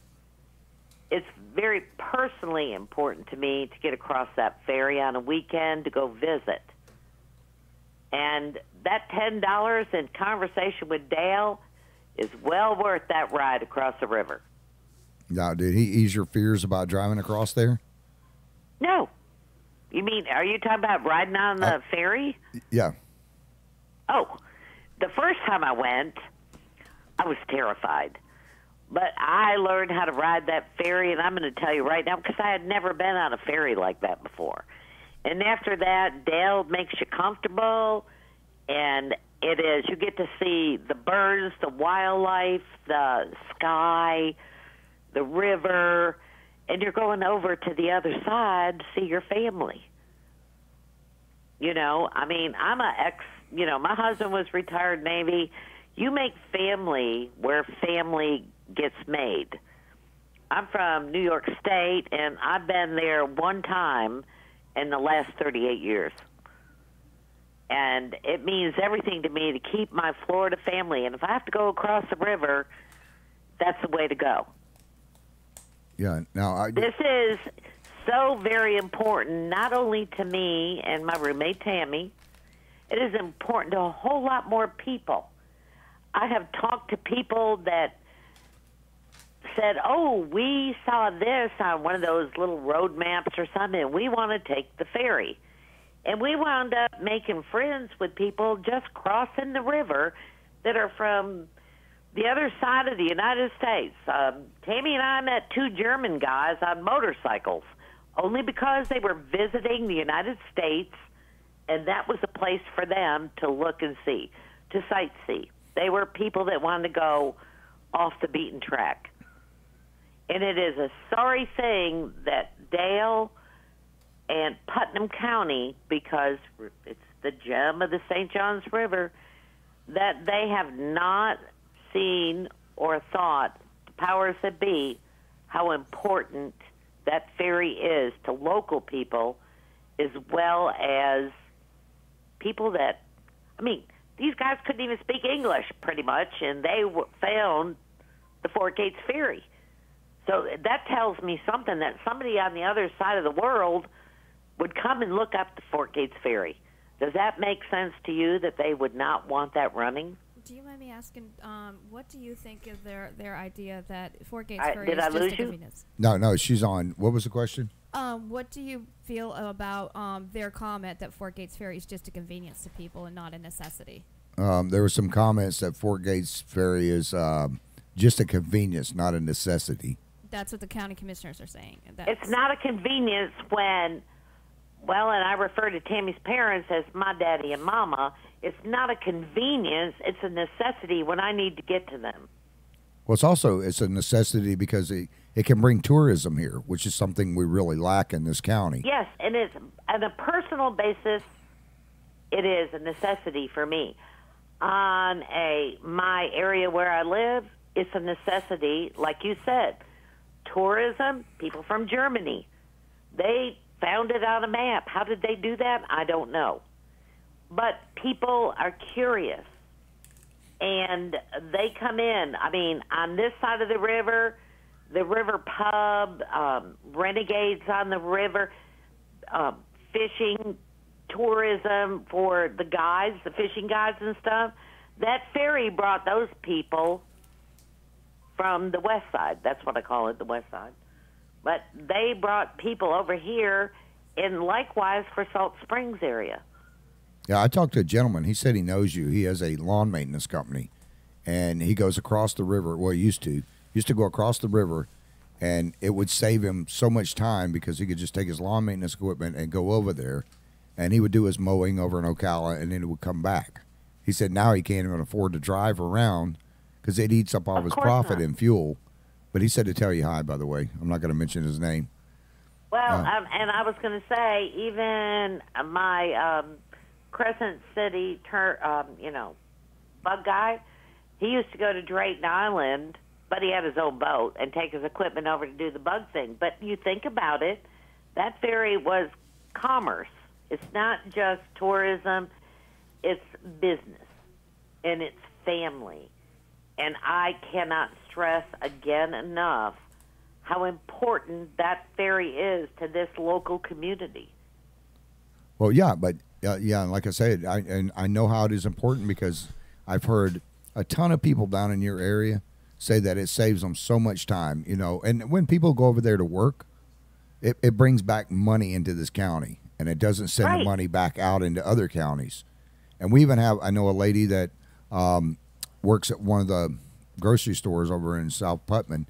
It's very personally important to me to get across that ferry on a weekend to go visit. And that $10 in conversation with Dale is well worth that ride across the river. Now, did he ease your fears about driving across there? No. You mean, are you talking about riding on the ferry? Yeah. Oh, the first time I went, I was terrified. But I learned how to ride that ferry, and I'm going to tell you right now, because I had never been on a ferry like that before. And after that, Dale makes you comfortable, and it is, you get to see the birds, the wildlife, the sky, the river, and you're going over to the other side to see your family. You know, I mean, I'm my husband was retired Navy. You make family where family gets made. I'm from New York State, and I've been there one time in the last 38 years. And it means everything to me to keep my Florida family. And if I have to go across the river, that's the way to go. Yeah. Now, this is so very important, not only to me and my roommate Tammy. It is important to a whole lot more people. I have talked to people that said, oh, we saw this on one of those little road maps or something, and we want to take the ferry. And we wound up making friends with people just crossing the river that are from the other side of the United States. Tammy and I met two German guys on motorcycles, only because they were visiting the United States, and that was a place for them to look and see, to sightsee. They were people that wanted to go off the beaten track. And it is a sorry thing that Dale and Putnam County, because it's the gem of the St. Johns River, that they have not seen or thought, the powers that be, how important that ferry is to local people as well as people that, I mean, these guys couldn't even speak English pretty much, and they found the Fort Gates Ferry. So that tells me something, that somebody on the other side of the world would come and look up the Fort Gates Ferry. Does that make sense to you, that they would not want that running? Do you mind me asking, what do you think is their idea that Fort Gates Ferry is just a convenience? No, she's on. What was the question? What do you feel about their comment that Fort Gates Ferry is just a convenience to people and not a necessity? There were some comments that Fort Gates Ferry is just a convenience, not a necessity. That's what the county commissioners are saying. It's not a convenience when, well, and I refer to Tammy's parents as my daddy and mama. It's not a convenience. It's a necessity when I need to get to them. Well, it's a necessity because it can bring tourism here, which is something we really lack in this county. Yes, and it's on a personal basis, it is a necessity for me. On my area where I live, it's a necessity, like you said. Tourism, people from Germany, they found it on a map. How did they do that? I don't know. But people are curious, and they come in. I mean, on this side of the river pub, renegades on the river, fishing, tourism for the guides, the fishing guides and stuff. That ferry brought those people from the west side. That's what I call it, the west side. But they brought people over here, and likewise for Salt Springs area. Yeah, I talked to a gentleman. He said he knows you. He has a lawn maintenance company, and he goes across the river. Well, he used to, used to go across the river, and it would save him so much time because he could just take his lawn maintenance equipment and go over there, and he would do his mowing over in Ocala, and then it would come back. He said now he can't even afford to drive around because it eats up all of his profit in fuel. But he said to tell you hi, by the way. I'm not going to mention his name. Well, and I was going to say, even my Crescent City, bug guy, he used to go to Drayton Island, but he had his own boat and take his equipment over to do the bug thing. But you think about it, that ferry was commerce. It's not just tourism, it's business, and it's family. And I cannot stress again enough how important that ferry is to this local community. Well, yeah, but like I said, I know how it is important because I've heard a ton of people down in your area say that it saves them so much time, and when people go over there to work, it brings back money into this county, and it doesn't send the money back out into other counties. And we even I know a lady that works at one of the grocery stores over in South Putman,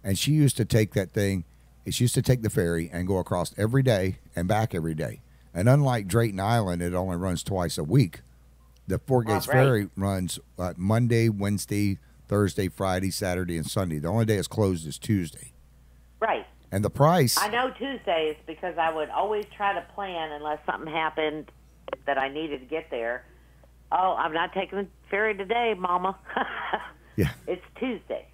and she used to take the ferry and go across every day and back every day. And unlike Drayton Island, it only runs twice a week. The Fort Gates Ferry runs Monday, Wednesday, Thursday, Friday, Saturday, and Sunday. The only day it's closed is Tuesday. Right. And the price... I know Tuesdays because I would always try to plan unless something happened that I needed to get there. Oh, I'm not taking the ferry today, Mama. Yeah. It's Tuesday.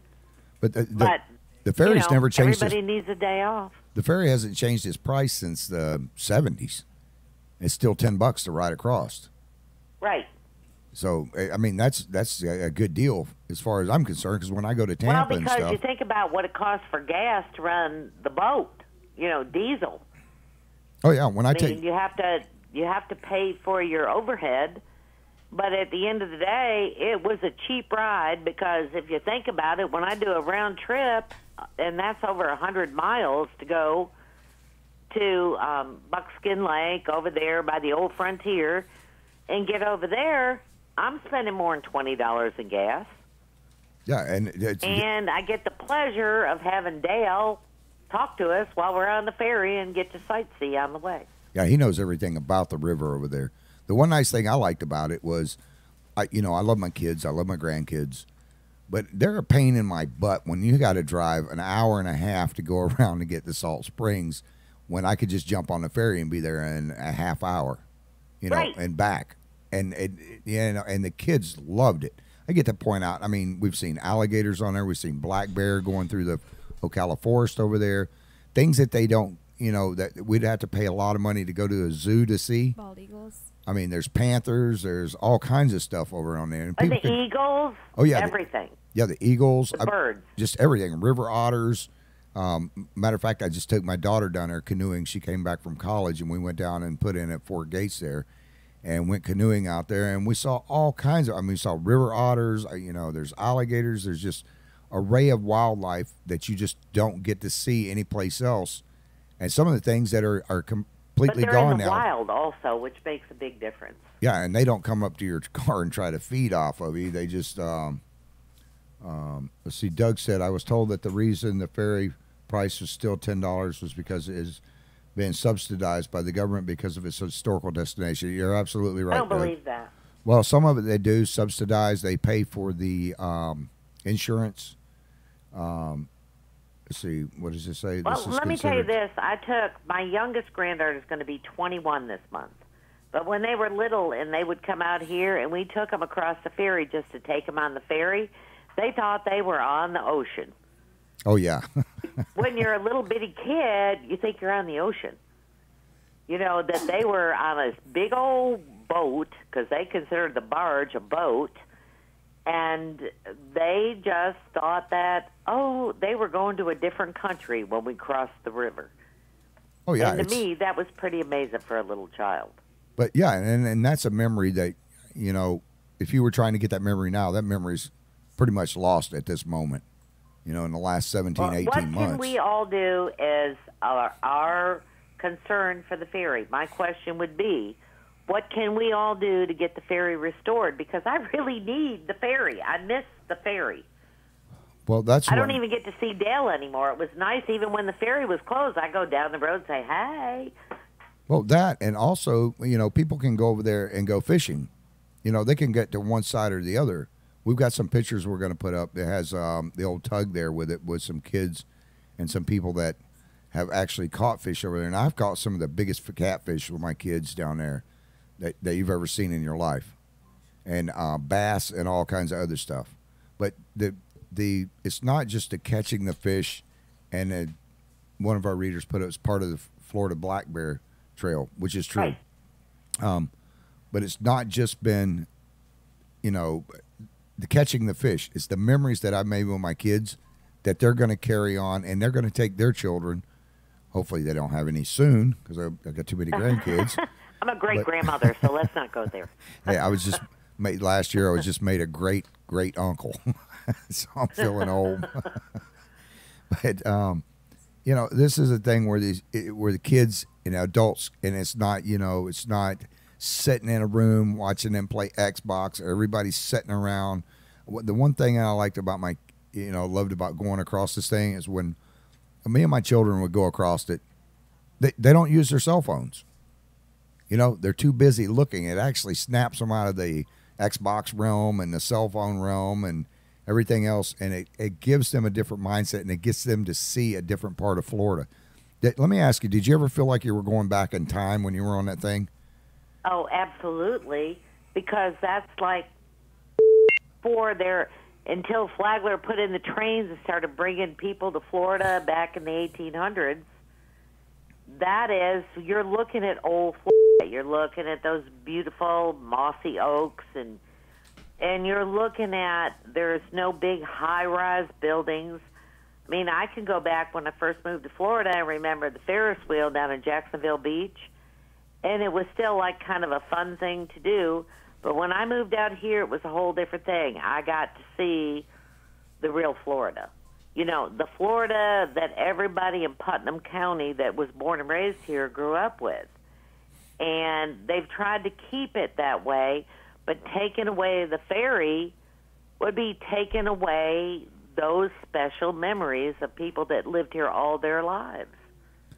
But the ferry's never changed. Everybody needs a day off. The ferry hasn't changed its price since the 70s. It's still $10 to ride across. Right. So, I mean, that's a good deal as far as I'm concerned, because when I go to Tampa and stuff... Well, because you think about what it costs for gas to run the boat, diesel. Oh, yeah. When I mean, you have to pay for your overhead, but at the end of the day, it was a cheap ride because if you think about it, when I do a round trip, and that's over 100 miles to go to Buckskin Lake over there by the old frontier and get over there, I'm spending more than $20 in gas. Yeah, and I get the pleasure of having Dale talk to us while we're on the ferry and get to sightsee on the way. Yeah, he knows everything about the river over there. The one nice thing I liked about it was, I love my kids, I love my grandkids, but they're a pain in my butt when you got to drive an hour and a half to go around to get to Salt Springs, when I could just jump on the ferry and be there in a half hour, and back. And and the kids loved it. I get to point out, I mean, we've seen alligators on there, we've seen black bear going through the Ocala forest over there, things that they don't, that we'd have to pay a lot of money to go to a zoo to see. Bald eagles. I mean, there's panthers, there's all kinds of stuff over on there. And the eagles. Oh yeah, everything. The eagles, the birds, just everything. River otters. Matter of fact, I just took my daughter down there canoeing. She came back from college, and we went down and put in at Fort Gates there, and went canoeing out there, and we saw all kinds of. I mean, we saw river otters. There's alligators. There's just array of wildlife that you just don't get to see anyplace else, and some of the things that are completely gone now. But they're in the wild also, which makes a big difference. Yeah, and they don't come up to your car and try to feed off of you. They just let's see. Doug said, I was told that the reason the ferry price was still $10 was because it is being subsidized by the government because of its historical destination. You're absolutely right, I don't Doug. believe that. Well, some of it they do subsidize. They pay for the insurance. Let's see. What does it say? Well, let me tell you this. My youngest granddaughter is going to be 21 this month. But when they were little and they would come out here and we took them across the ferry just to take them on the ferry, they thought they were on the ocean. Oh, yeah. When you're a little bitty kid, you think you're on the ocean. That they were on a big old boat, because they considered the barge a boat, and they just thought that, they were going to a different country when we crossed the river. Oh, yeah. And to me, that was pretty amazing for a little child. But, yeah, and that's a memory that, if you were trying to get that memory now, that memory's pretty much lost at this moment. In the last 17, 18 months. What can we all do is our concern for the ferry? My question would be, what can we all do to get the ferry restored? Because I really need the ferry. I miss the ferry. Well, that's I don't even get to see Dale anymore. It was nice even when the ferry was closed. I go down the road and say, hey. Well, that, and also, people can go over there and go fishing. They can get to one side or the other. We've got some pictures we're going to put up. It has the old tug there with it, with some kids and some people that have actually caught fish over there. And I've caught some of the biggest catfish with my kids down there that you've ever seen in your life, and bass and all kinds of other stuff. But it's not just the catching the fish, and one of our readers put it as part of the Florida Black Bear Trail, which is true. Right. But it's not just been, the catching the fish. It's the memories that I've made with my kids that they're going to carry on, and they're going to take their children. Hopefully they don't have any soon, because I've got too many grandkids. I'm a great-grandmother, so let's not go there. Hey, last year I was just made a great uncle. So I'm feeling old. But this is a thing where where the kids and adults, and it's not sitting in a room watching them play Xbox. Everybody's sitting around. The one thing I liked about loved about going across this thing is when me and my children would go across it, they don't use their cell phones. They're too busy looking. It actually snaps them out of the Xbox realm and the cell phone realm and everything else, and it gives them a different mindset, and it gets them to see a different part of Florida. Let me ask you, did you ever feel like you were going back in time when you were on that thing? Oh, absolutely, because that's like until Flagler put in the trains and started bringing people to Florida back in the 1800s. That is, you're looking at old Florida. You're looking at those beautiful mossy oaks, and you're looking at, there's no big high-rise buildings. I mean, I can go back when I first moved to Florida and remember the Ferris wheel down in Jacksonville Beach, and it was still like kind of a fun thing to do. But when I moved out here, it was a whole different thing. I got to see the real Florida. The Florida that everybody in Putnam County that was born and raised here grew up with. And they've tried to keep it that way, but taking away the ferry would be taking away those special memories of people that lived here all their lives.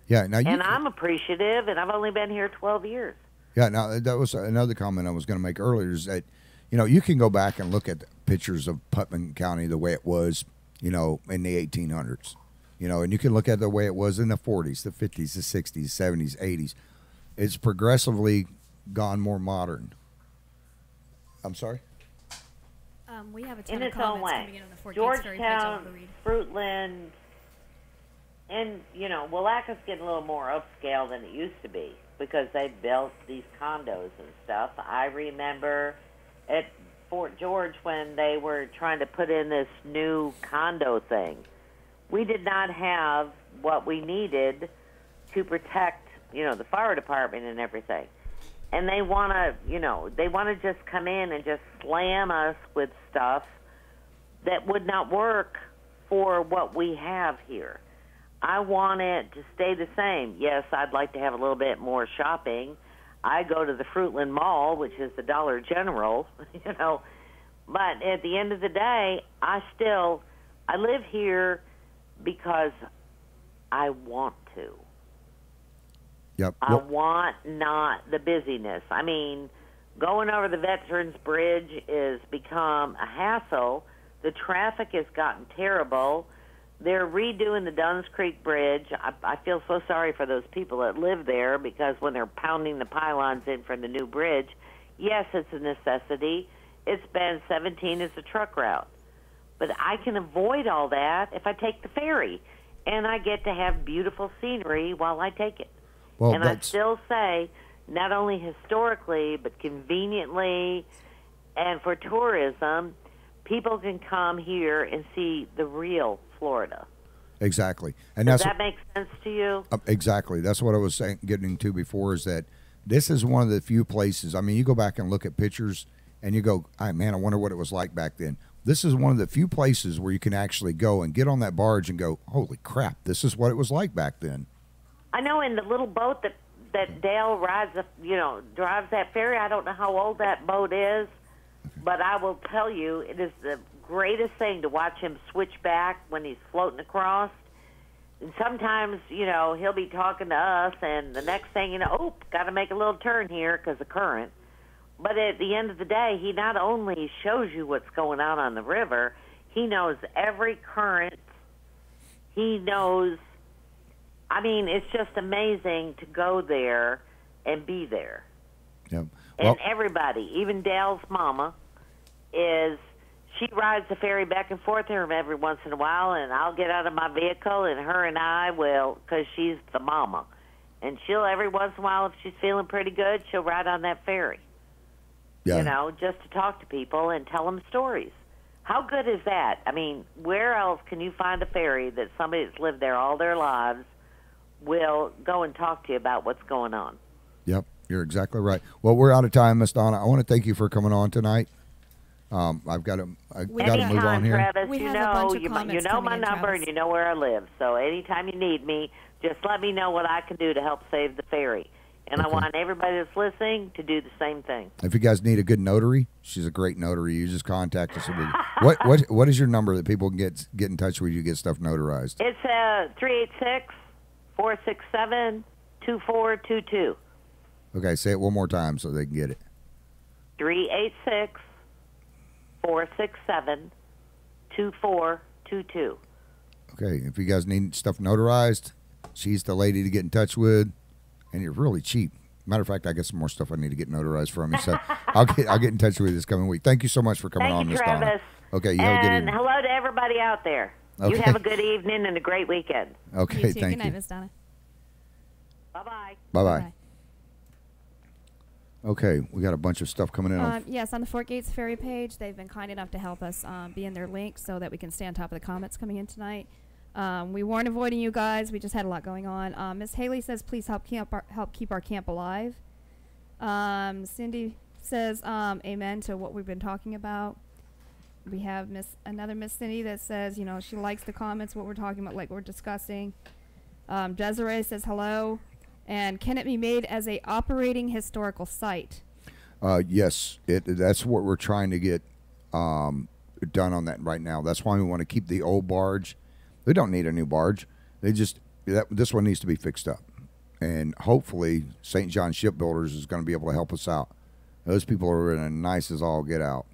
Yeah, I'm appreciative, and I've only been here 12 years. Yeah, now that was another comment I was going to make earlier, is that, you can go back and look at the pictures of Putnam County the way it was, in the 1800s, and you can look at the way it was in the 40s, the 50s, the 60s, 70s, 80s. It's progressively gone more modern. I'm sorry? We have a ton In of its own comments way. coming in on the 14th Ferry page I want to Georgetown, read. Fruitland, and, Willaca's getting a little more upscale than it used to be because they built these condos and stuff. I remember at Fort George when they were trying to put in this new condo thing. We did not have what we needed to protect, the fire department and everything. And they want to just come in and just slam us with stuff that would not work for what we have here. I want it to stay the same. Yes, I'd like to have a little bit more shopping. I go to the Fruitland Mall, which is the Dollar General, But at the end of the day, I live here because I want to. Yep. I want not the busyness. I mean, going over the Veterans Bridge has become a hassle. The traffic has gotten terrible. They're redoing the Dunn's Creek Bridge. I feel so sorry for those people that live there because when they're pounding the pylons in for the new bridge, yes, it's a necessity. It's been 17 as a truck route. But I can avoid all that if I take the ferry, and I get to have beautiful scenery while I take it. Well, and I still say, not only historically, but conveniently, and for tourism, people can come here and see the real Florida. Exactly. And Does that make sense to you? Exactly. That's what I was getting to before, is that this is one of the few places. I mean, you go back and look at pictures, and you go, man, I wonder what it was like back then. This is one of the few places where you can actually go and get on that barge and go, holy crap, this is what it was like back then. I know, in the little boat that Dale rides, drives that ferry. I don't know how old that boat is, but I will tell you, it is the greatest thing to watch him switch back when he's floating across. And sometimes, you know, he'll be talking to us, and the next thing you know, oh, got to make a little turn here because of current. But at the end of the day, he not only shows you what's going on the river, he knows every current. He knows, I mean, it's just amazing to go there and be there. Yeah. Well, And everybody, even Dale's mama, she rides the ferry back and forth here every once in a while, and I'll get out of my vehicle, and her and I will, because she's the mama. And she'll, every once in a while, if she's feeling pretty good, she'll ride on that ferry. yeah. You know, just to talk to people and tell them stories. How good is that? I mean, where else can you find a ferry that somebody that's lived there all their lives will go and talk to you about what's going on? Yep, you're exactly right. Well, we're out of time, Miss Donna. I want to thank you for coming on tonight. I've got to move on Anytime, here. Travis, We you have a know, bunch of you comments know my coming in, number Travis. and you know where I live. So anytime you need me, just let me know what I can do to help save the ferry. And I Okay. want everybody that's listening to do the same thing. If you guys need a good notary, she's a great notary. You just contact us. What is your number that people can get in touch with you to get stuff notarized? It's 386-467-2422. Okay, say it one more time so they can get it. 386-467-2422. Okay, if you guys need stuff notarized, she's the lady to get in touch with, and you're really cheap. Matter of fact, I got some more stuff I need to get notarized from you, so I'll get in touch with you this coming week. Thank you so much for coming on, Thank you, Miss Donna. Travis. Okay, you have a good And evening. hello to everybody out there. Okay. You have a good evening and a great weekend. Okay, You too. thank Good night, you. Miss Donna. Bye-bye. Bye bye. Bye. Okay, we got a bunch of stuff coming in. Yes, on the Fort Gates Ferry page, they've been kind enough to help us be in their link so that we can stay on top of the comments coming in tonight. We weren't avoiding you guys. We just had a lot going on. Miss Haley says, please help keep our camp alive. Cindy says, amen to what we've been talking about. We have another Miss Cindy that says, you know, she likes the comments, what we're talking about, like we're discussing. Desiree says hello. And can it be made as a operating historical site? Yes, that's what we're trying to get done on that right now. That's why we want to keep the old barge. They don't need a new barge. This one needs to be fixed up. And hopefully St. John Shipbuilders is going to be able to help us out. Those people are in a nice as all get out.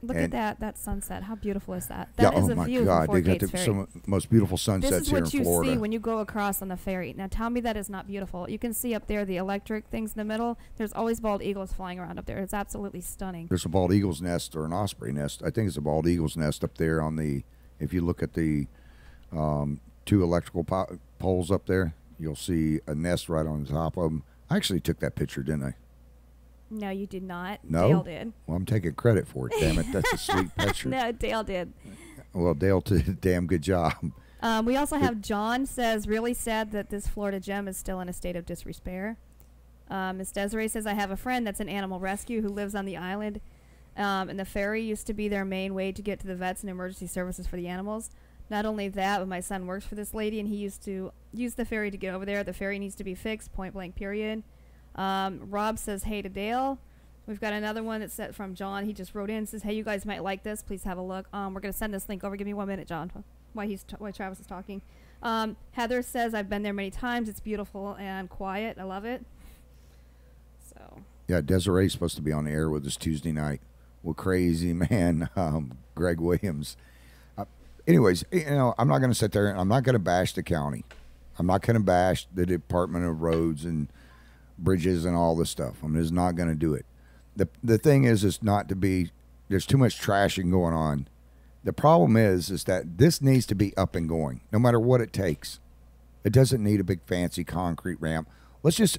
Look And- at that sunset. How beautiful is that? Yeah, That is oh a my view God, from they Fort got Gates the Ferry. most beautiful This sunsets is here what in you Florida. see when you go across on the ferry. Now tell me that is not beautiful. You can see up there the electric things in the middle. There's always bald eagles flying around up there. It's absolutely stunning. There's a bald eagle's nest or an osprey nest. I think it's a bald eagle's nest up there on the. If you look at the two electrical poles up there, you'll see a nest right on the top of them. I actually took that picture, didn't I? No, you did not. No? Dale did. Well, I'm taking credit for it. Damn it, that's a sweet picture. No, Dale did. Well, Dale did a damn good job. We also have John says, really sad that this Florida gem is still in a state of disrepair. Miss Desiree says, I have a friend that's an animal rescue who lives on the island, and the ferry used to be their main way to get to the vets and emergency services for the animals. Not only that, but my son works for this lady, and he used to use the ferry to get over there. The ferry needs to be fixed, point blank, period. Rob says, hey to Dale. We've got another one that's from John. He just wrote in and says, hey, you guys might like this. Please have a look. We're going to send this link over. Give me 1 minute, John, while Travis is talking. Heather says, I've been there many times. It's beautiful and quiet. I love it. So. Yeah, Desiree's supposed to be on the air with us Tuesday night with crazy man Greg Williams. Anyways, you know, I'm not going to sit there and I'm not going to bash the county. I'm not going to bash the Department of Roads and bridges and all this stuff. I'm just not going to do it. The thing is not to be, there's too much trashing going on. The problem is that this needs to be up and going, no matter what it takes. It doesn't need a big fancy concrete ramp. Let's just,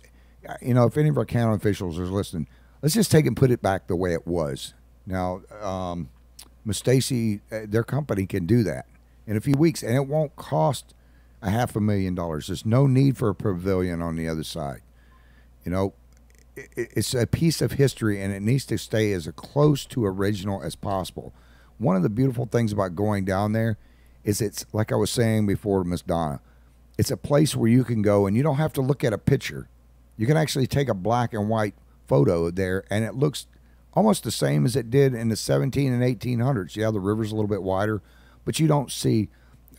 you know, if any of our county officials are listening, let's just take and put it back the way it was. Now, Miss Stacy, their company can do that in a few weeks, and it won't cost $500,000. There's no need for a pavilion on the other side. You know, it's a piece of history, and it needs to stay as close to original as possible. One of the beautiful things about going down there is it's, like I was saying before to Miss Donna, it's a place where you can go, and you don't have to look at a picture. You can actually take a black and white photo there, and it looks almost the same as it did in the 17 and 1800s. Yeah, the river's a little bit wider, but you don't see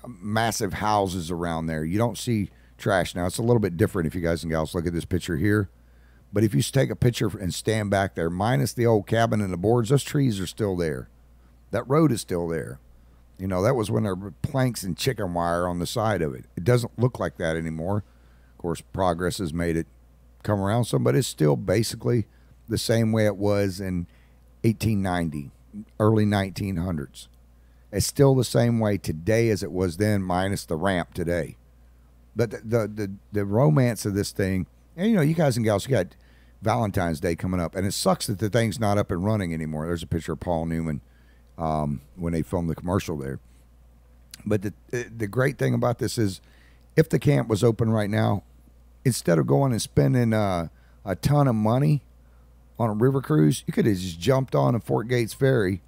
massive houses around there. You don't see trash. Now, it's a little bit different if you guys and gals look at this picture here. But if you take a picture and stand back there, minus the old cabin and the boards, those trees are still there. That road is still there. You know, that was when there were planks and chicken wire on the side of it. It doesn't look like that anymore. Of course, progress has made it come around some, but it's still basically the same way it was in 1890, early 1900s. It's still the same way today as it was then, minus the ramp today. But the romance of this thing, and you know, you guys and gals, you got Valentine's Day coming up, and it sucks that the thing's not up and running anymore. There's a picture of Paul Newman when they filmed the commercial there. But the great thing about this is, if the camp was open right now, instead of going and spending a ton of money on a river cruise, you could have just jumped on a Fort Gates ferry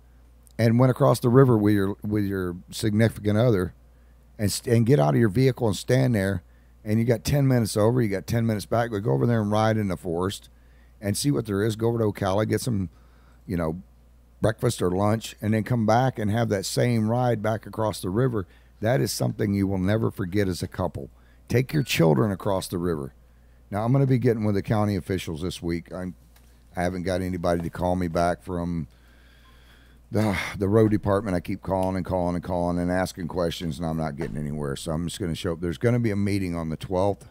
and went across the river with your significant other, and get out of your vehicle and stand there. And you got 10 minutes over, you got 10 minutes back. We go over there and ride in the forest and see what there is. Go over to Ocala, get some, you know, breakfast or lunch, and then come back and have that same ride back across the river. That is something you will never forget as a couple. Take your children across the river. Now, I'm going to be getting with the county officials this week. I haven't got anybody to call me back from the road department. I keep calling and asking questions, and I'm not getting anywhere. So I'm just going to show up. There's going to be a meeting on the 12th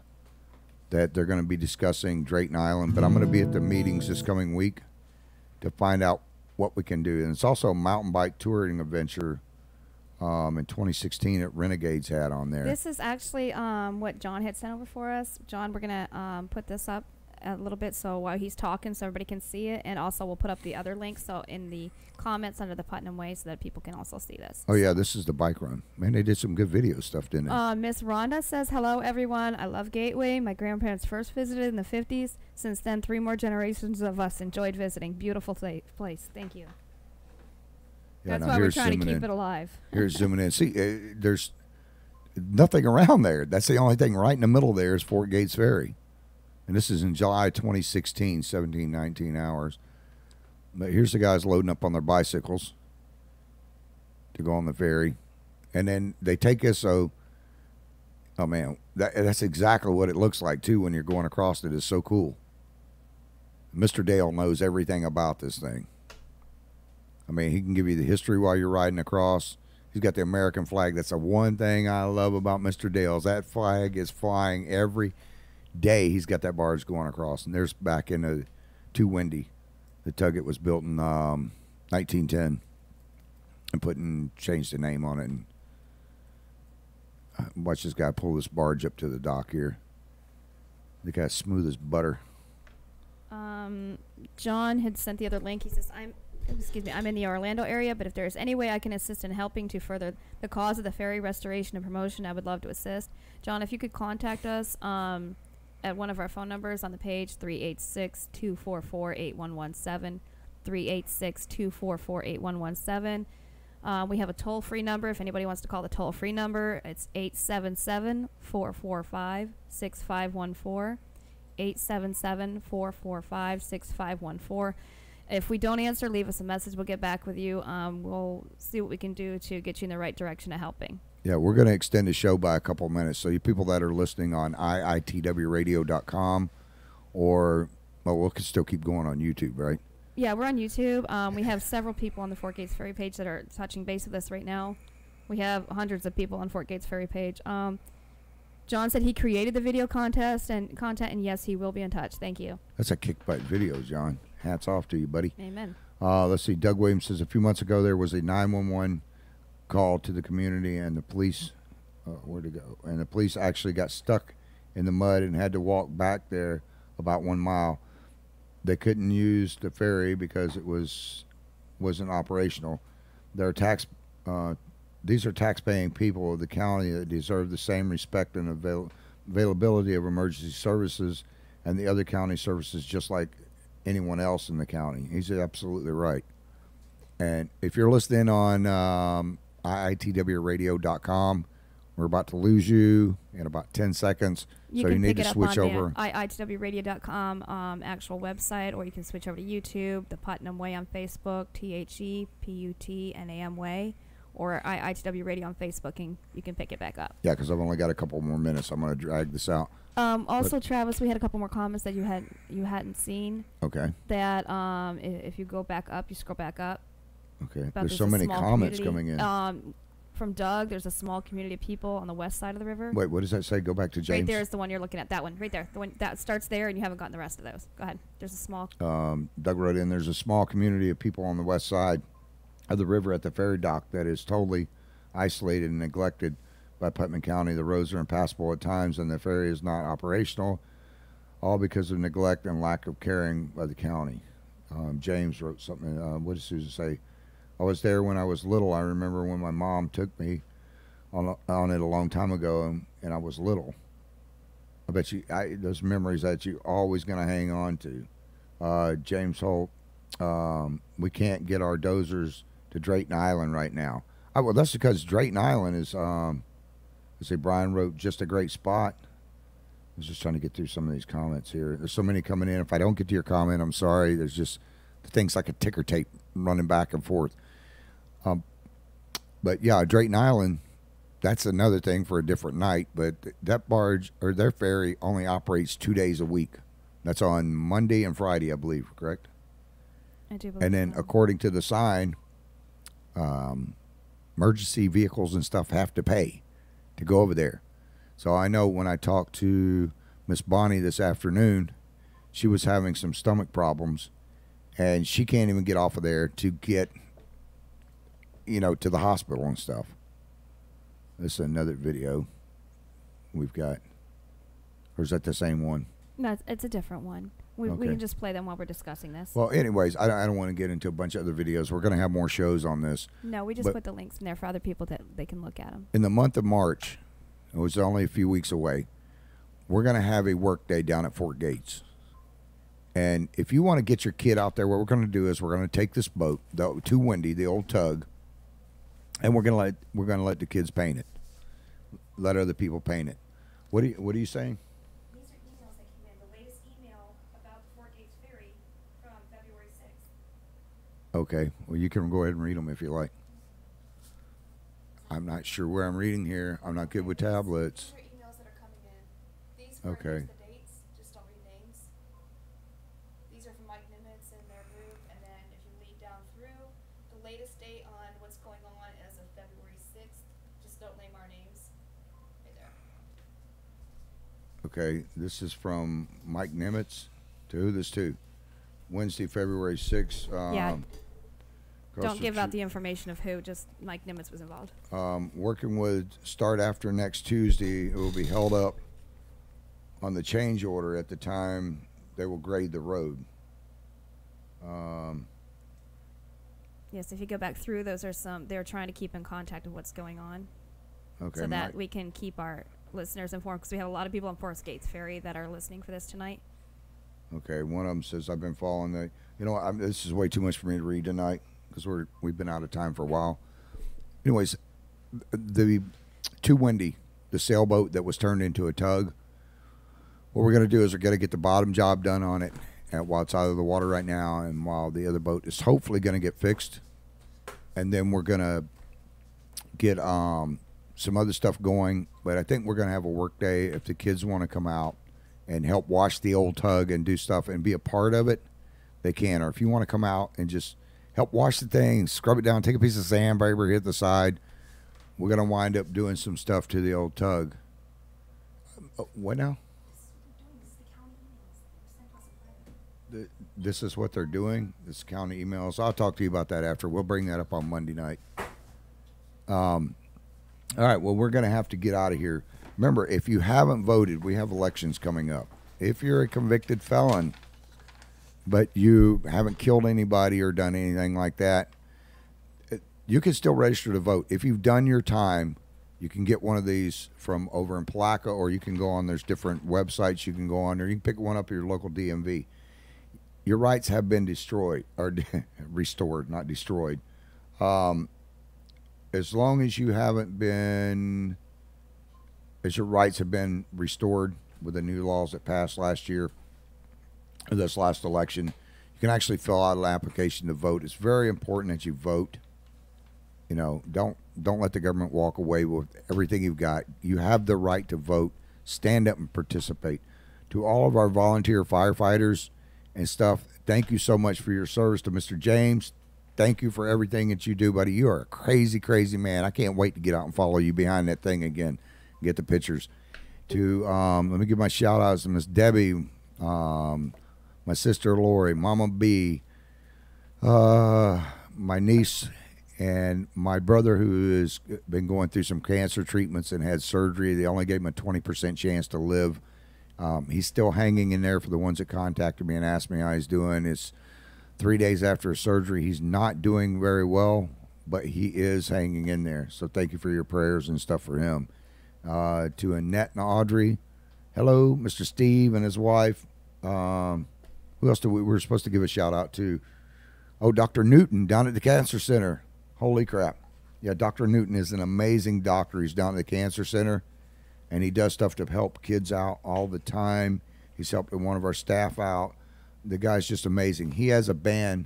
that they're going to be discussing Drayton Island, but I'm going to be at the meetings this coming week to find out what we can do. And it's also a mountain bike touring adventure in 2016 that Renegades had on there. This is actually what John had sent over for us. John, we're going to put this up a little bit so while he's talking so everybody can see it, and also we'll put up the other links so in the comments under the Putnam Way so that people can also see this. Oh yeah, this is the bike run. Man, they did some good video stuff, didn't they? Miss Rhonda says, hello everyone, I love Gateway. My grandparents first visited in the 50s. Since then 3 more generations of us enjoyed visiting. Beautiful place. Thank you. Yeah, that's why we're trying to keep it alive. Here's zooming in. See, there's nothing around there. That's the only thing right in the middle there is Fort Gates Ferry. And this is in July 2016, 17, 19 hours. But here's the guys loading up on their bicycles to go on the ferry. And then they take us, oh man, that's exactly what it looks like, too, when you're going across it. It's so cool. Mr. Dale knows everything about this thing. I mean, he can give you the history while you're riding across. He's got the American flag. That's the one thing I love about Mr. Dale's. That flag is flying every day. He's got that barge going across, and there's back in the Too Windy. The Tugget was built in 1910 and changed the name on it. And watch this guy pull this barge up to the dock here. The guy's smooth as butter. John had sent the other link. He says, I'm in the Orlando area, but if there's any way I can assist in helping to further the cause of the ferry restoration and promotion, I would love to assist. John, if you could contact us at one of our phone numbers on the page, 386-244-8117, 386-244-8117. We have a toll-free number. If anybody wants to call the toll-free number, it's 877-445-6514, 877-445-6514. If we don't answer, leave us a message. We'll get back with you. We'll see what we can do to get you in the right direction of helping. Yeah, we're going to extend the show by a couple of minutes. So you people that are listening on IITWradio.com or, well, we'll still keep going on YouTube, right? Yeah, we're on YouTube. We have several people on the Fort Gates Ferry page that are touching base with us right now. We have hundreds of people on Fort Gates Ferry page. John said he created the video contest and content, and yes, he will be in touch. Thank you. That's a kick butt video, John. Hats off to you, buddy. Amen. Let's see. Doug Williams says a few months ago there was a 911 call to the community, and the police, where'd it go? And the police actually got stuck in the mud and had to walk back there about 1 mile. They couldn't use the ferry because it wasn't operational. They're these are tax-paying people of the county that deserve the same respect and availability of emergency services and the other county services just like anyone else in the county. He's absolutely right. And if you're listening on IITWradio.com We're about to lose you in about 10 seconds. You so can you need pick to it switch up on over. the IITWradio.com actual website, or you can switch over to YouTube, the Putnam Way on Facebook, THEPUTNAM Way, or IITW Radio on Facebook, and you can pick it back up. Yeah, because I've only got a couple more minutes. I'm going to drag this out. Also, Travis, we had a couple more comments that you hadn't seen. Okay. That if you go back up, you scroll back up. Okay. There's so many comments coming in. From Doug, there's a small community of people on the west side of the river. Wait, what does that say? Go back to James. Right there is the one you're looking at. That one, right there. The one that starts there, and you haven't gotten the rest of those. Go ahead. There's a small. Doug wrote in, there's a small community of people on the west side of the river at the ferry dock that is totally isolated and neglected by Putnam County. The roads are impassable at times, and the ferry is not operational, all because of neglect and lack of caring by the county. James wrote something. What did Susan say? I was there when I was little. I remember when my mom took me on it a long time ago, and I was little. I bet you those memories that you always going to hang on to. James Holt, we can't get our dozers to Drayton Island right now. Well, that's because Drayton Island is, let's see, Brian wrote, just a great spot. I was just trying to get through some of these comments here. There's so many coming in. If I don't get to your comment, I'm sorry. There's just things like a ticker tape running back and forth. But yeah, Drayton Island, that's another thing for a different night. But that barge or their ferry only operates 2 days a week. That's on Monday and Friday, I believe, correct? I do believe And then so. according to the sign, emergency vehicles and stuff have to pay to go over there. So I know when I talked to Miss Bonnie this afternoon, she was having some stomach problems, and she can't even get off of there to get, to the hospital and stuff. This is another video we've got. Or is that the same one? No, it's a different one. We Okay. can just play them while we're discussing this. Well, anyways, I don't want to get into a bunch of other videos. We're going to have more shows on this. No, we just but- put the links in there for other people that they can look at them. In the month of March, it was only a few weeks away, we're going to have a work day down at Fort Gates. And if you want to get your kid out there, what we're going to do is we're going to take this boat, the Too Windy, the old tug, and we're going to let the kids paint it. Let other people paint it. What are you saying? These are emails that came in. The latest email about the Fort Gates Ferry from February 6th. Okay. Well, you can go ahead and read them if you like. I'm not sure where I'm reading here. I'm not good with tablets. These are emails that are coming in. These are Okay. just the dates. Just don't read names. These are from Mike Nimitz and their group. And then if you lead down through, the latest date on what's going on as of February 6th. Just don't name our names. Right there. Okay, this is from Mike Nimitz. To who this to? Wednesday, February 6th. Yeah. across Don't give out tr- the information of who. Just Mike Nimitz was involved. Working would start after next Tuesday. It will be held up on the change order at the time they will grade the road. Yes, if you go back through, those are some. They're trying to keep in contact with what's going on, Okay, so that Mike. we can keep our listeners informed. Because we have a lot of people on Forest Gates Ferry that are listening for this tonight. Okay, one of them says I've been following the. This is way too much for me to read tonight because we've been out of time for a while. Anyways, the Too Windy, the sailboat that was turned into a tug. What we're going to do is we're going to get the bottom job done on it, while it's out of the water right now, and while the other boat is hopefully going to get fixed, and then we're going to get some other stuff going. But I think we're going to have a work day if the kids want to come out and help wash the old tug and do stuff and be a part of it, they can. Or if you want to come out and just help wash the thing, scrub it down, take a piece of sandpaper, hit the side, we're going to wind up doing some stuff to the old tug. What now? This is what they're doing. This county emails. I'll talk to you about that after. We'll bring that up on Monday night. All right. Well, we're going to have to get out of here. Remember, if you haven't voted, we have elections coming up. If you're a convicted felon, but you haven't killed anybody or done anything like that, you can still register to vote. If you've done your time, you can get one of these from over in Palaca, or you can go on. There's different websites you can go on, or you can pick one up at your local DMV. Your rights have been destroyed, or restored, not destroyed. As long as you haven't been as your rights have been restored with the new laws that passed last year, or this last election, you can actually fill out an application to vote. It's very important that you vote. You know, don't let the government walk away with everything you've got. You have the right to vote. Stand up and participate. To all of our volunteer firefighters and stuff, thank you so much for your service. To Mr. James, thank you for everything that you do, buddy. You are a crazy, crazy man. I can't wait to get out and follow you behind that thing again, get the pictures. To let me give my shout outs to Miss Debbie, my sister Lori, Mama B, my niece, and my brother, who has been going through some cancer treatments and had surgery. They only gave him a 20% chance to live. He's still hanging in there for the ones that contacted me and asked me how he's doing. It's 3 days after his surgery. He's not doing very well, but he is hanging in there. So thank you for your prayers and stuff for him. To Annette and Audrey, hello, Mr. Steve and his wife. Who else we were supposed to give a shout out to? Oh, Dr. Newton down at the Cancer Center. Holy crap. Yeah, Dr. Newton is an amazing doctor. He's down at the Cancer Center, and he does stuff to help kids out all the time. He's helped one of our staff out. The guy's just amazing. He has a band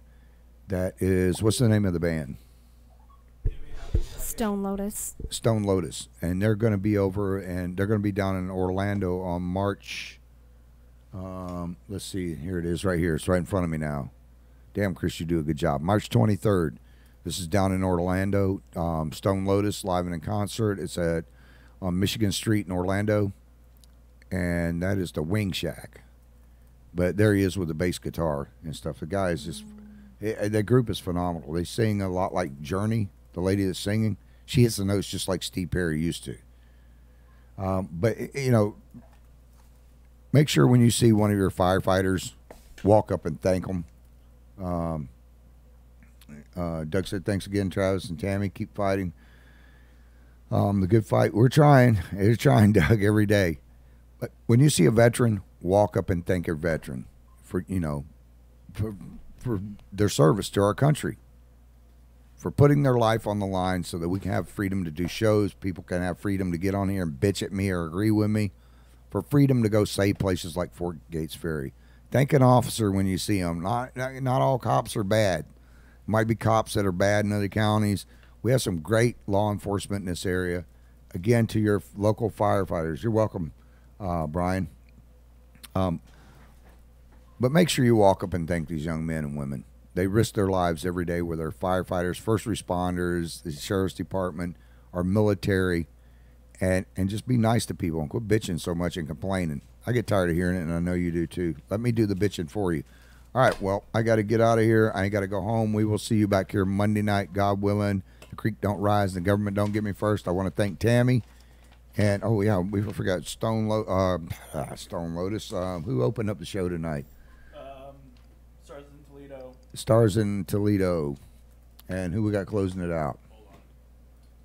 that is, what's the name of the band? Stone Lotus. Stone Lotus. And they're going to be over, and they're going to be down in Orlando on March, let's see, here it is right here. It's right in front of me now. Damn, Chris, you do a good job. March 23rd. This is down in Orlando. Stone Lotus live and in concert. It's at on Michigan Street in Orlando, and that is the Wing Shack. But there he is with the bass guitar and stuff. The guy is just, the group is phenomenal. They sing a lot like Journey, the lady that's singing. She hits the notes just like Steve Perry used to. But, you know, make sure when you see one of your firefighters, walk up and thank them. Doug said, thanks again, Travis and Tammy. Keep fighting. The good fight. We're trying. We're trying, Doug, every day. But when you see a veteran, walk up and thank your veteran for, you know, for their service to our country, for putting their life on the line so that we can have freedom to do shows. People can have freedom to get on here and bitch at me or agree with me, for freedom to go save places like Fort Gates Ferry. Thank an officer when you see them. Not all cops are bad. Might be cops that are bad in other counties. We have some great law enforcement in this area. Again, to your local firefighters, you're welcome, Brian. But make sure you walk up and thank these young men and women. They risk their lives every day, whether they're firefighters, first responders, the sheriff's department, our military, and just be nice to people and quit bitching so much and complaining. I get tired of hearing it, and I know you do too. Let me do the bitching for you. All right, well, I got to get out of here. I got to go home. We will see you back here Monday night, God willing. The creek don't rise, the government don't get me first. I want to thank Tammy. And, oh, yeah, we forgot Stone Lotus. Who opened up the show tonight? Stars in Toledo. Stars in Toledo. And who we got closing it out?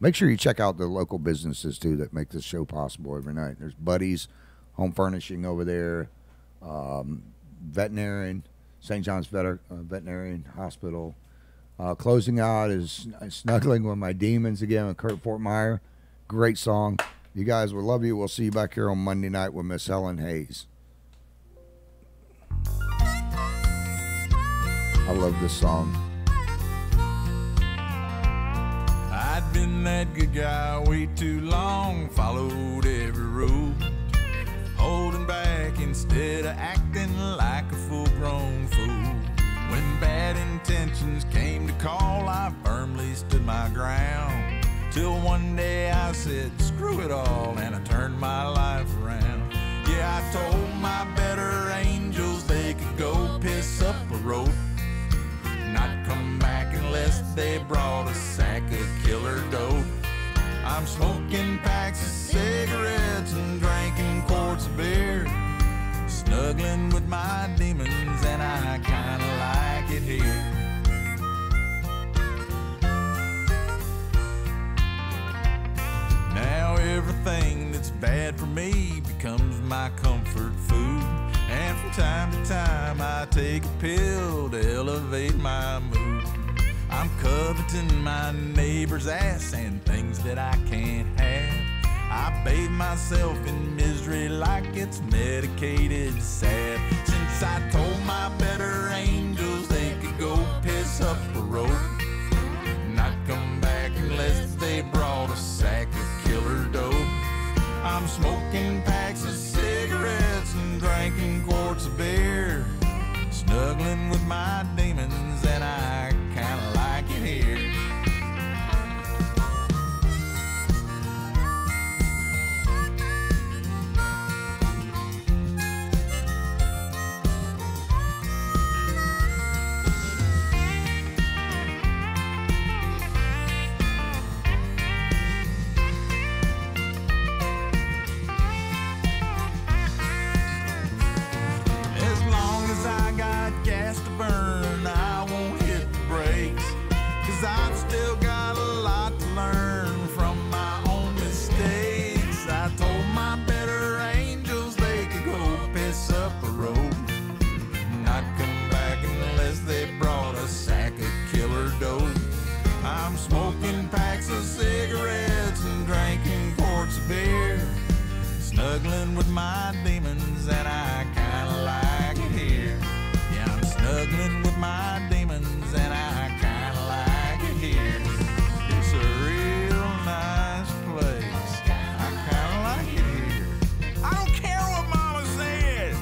Make sure you check out the local businesses, too, that make this show possible every night. There's Buddy's Home Furnishing over there, Veterinarian, St. John's Veterinarian Hospital. Closing out is Snuggling with My Demons again with Kurt Fortmeyer. Great song. You guys, we love you. We'll see you back here on Monday night with Miss Helen Hayes. I love this song. I'd been that good guy way too long, followed every rule, holding back instead of acting like a full-grown fool. When bad intentions came to call, I firmly stood my ground, till one day I said, screw it all, and I turned my life around. Yeah, I told my better angels they could go piss up a rope, not come back unless they brought a sack of killer dope. I'm smoking packs of cigarettes and drinking quarts of beer, snuggling with my demons, and I kinda like it here. Now everything that's bad for me becomes my comfort food, and from time to time I take a pill to elevate my mood. I'm coveting my neighbor's ass and things that I can't have. I bathe myself in misery like it's medicated sad. Since I told my better angels they could go piss up a road, not come back unless they brought a sack of killer dope. I'm smoking packs of cigarettes and drinking quarts of beer, snuggling with my demons, and I kinda like it here. Gas to burn, I won't hit the brakes, 'cause I've still got a lot to learn from my own mistakes. I told my better angels they could go piss up a road, not come back unless they brought a sack of killer dope. I'm smoking packs of cigarettes and drinking quarts of beer, snuggling with my demons, and I kinda like it here. Snuggling with my demons, and I kinda like it here. It's a real nice place. I kinda like it here. I don't care what Mama said.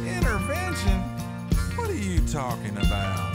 Intervention? What are you talking about?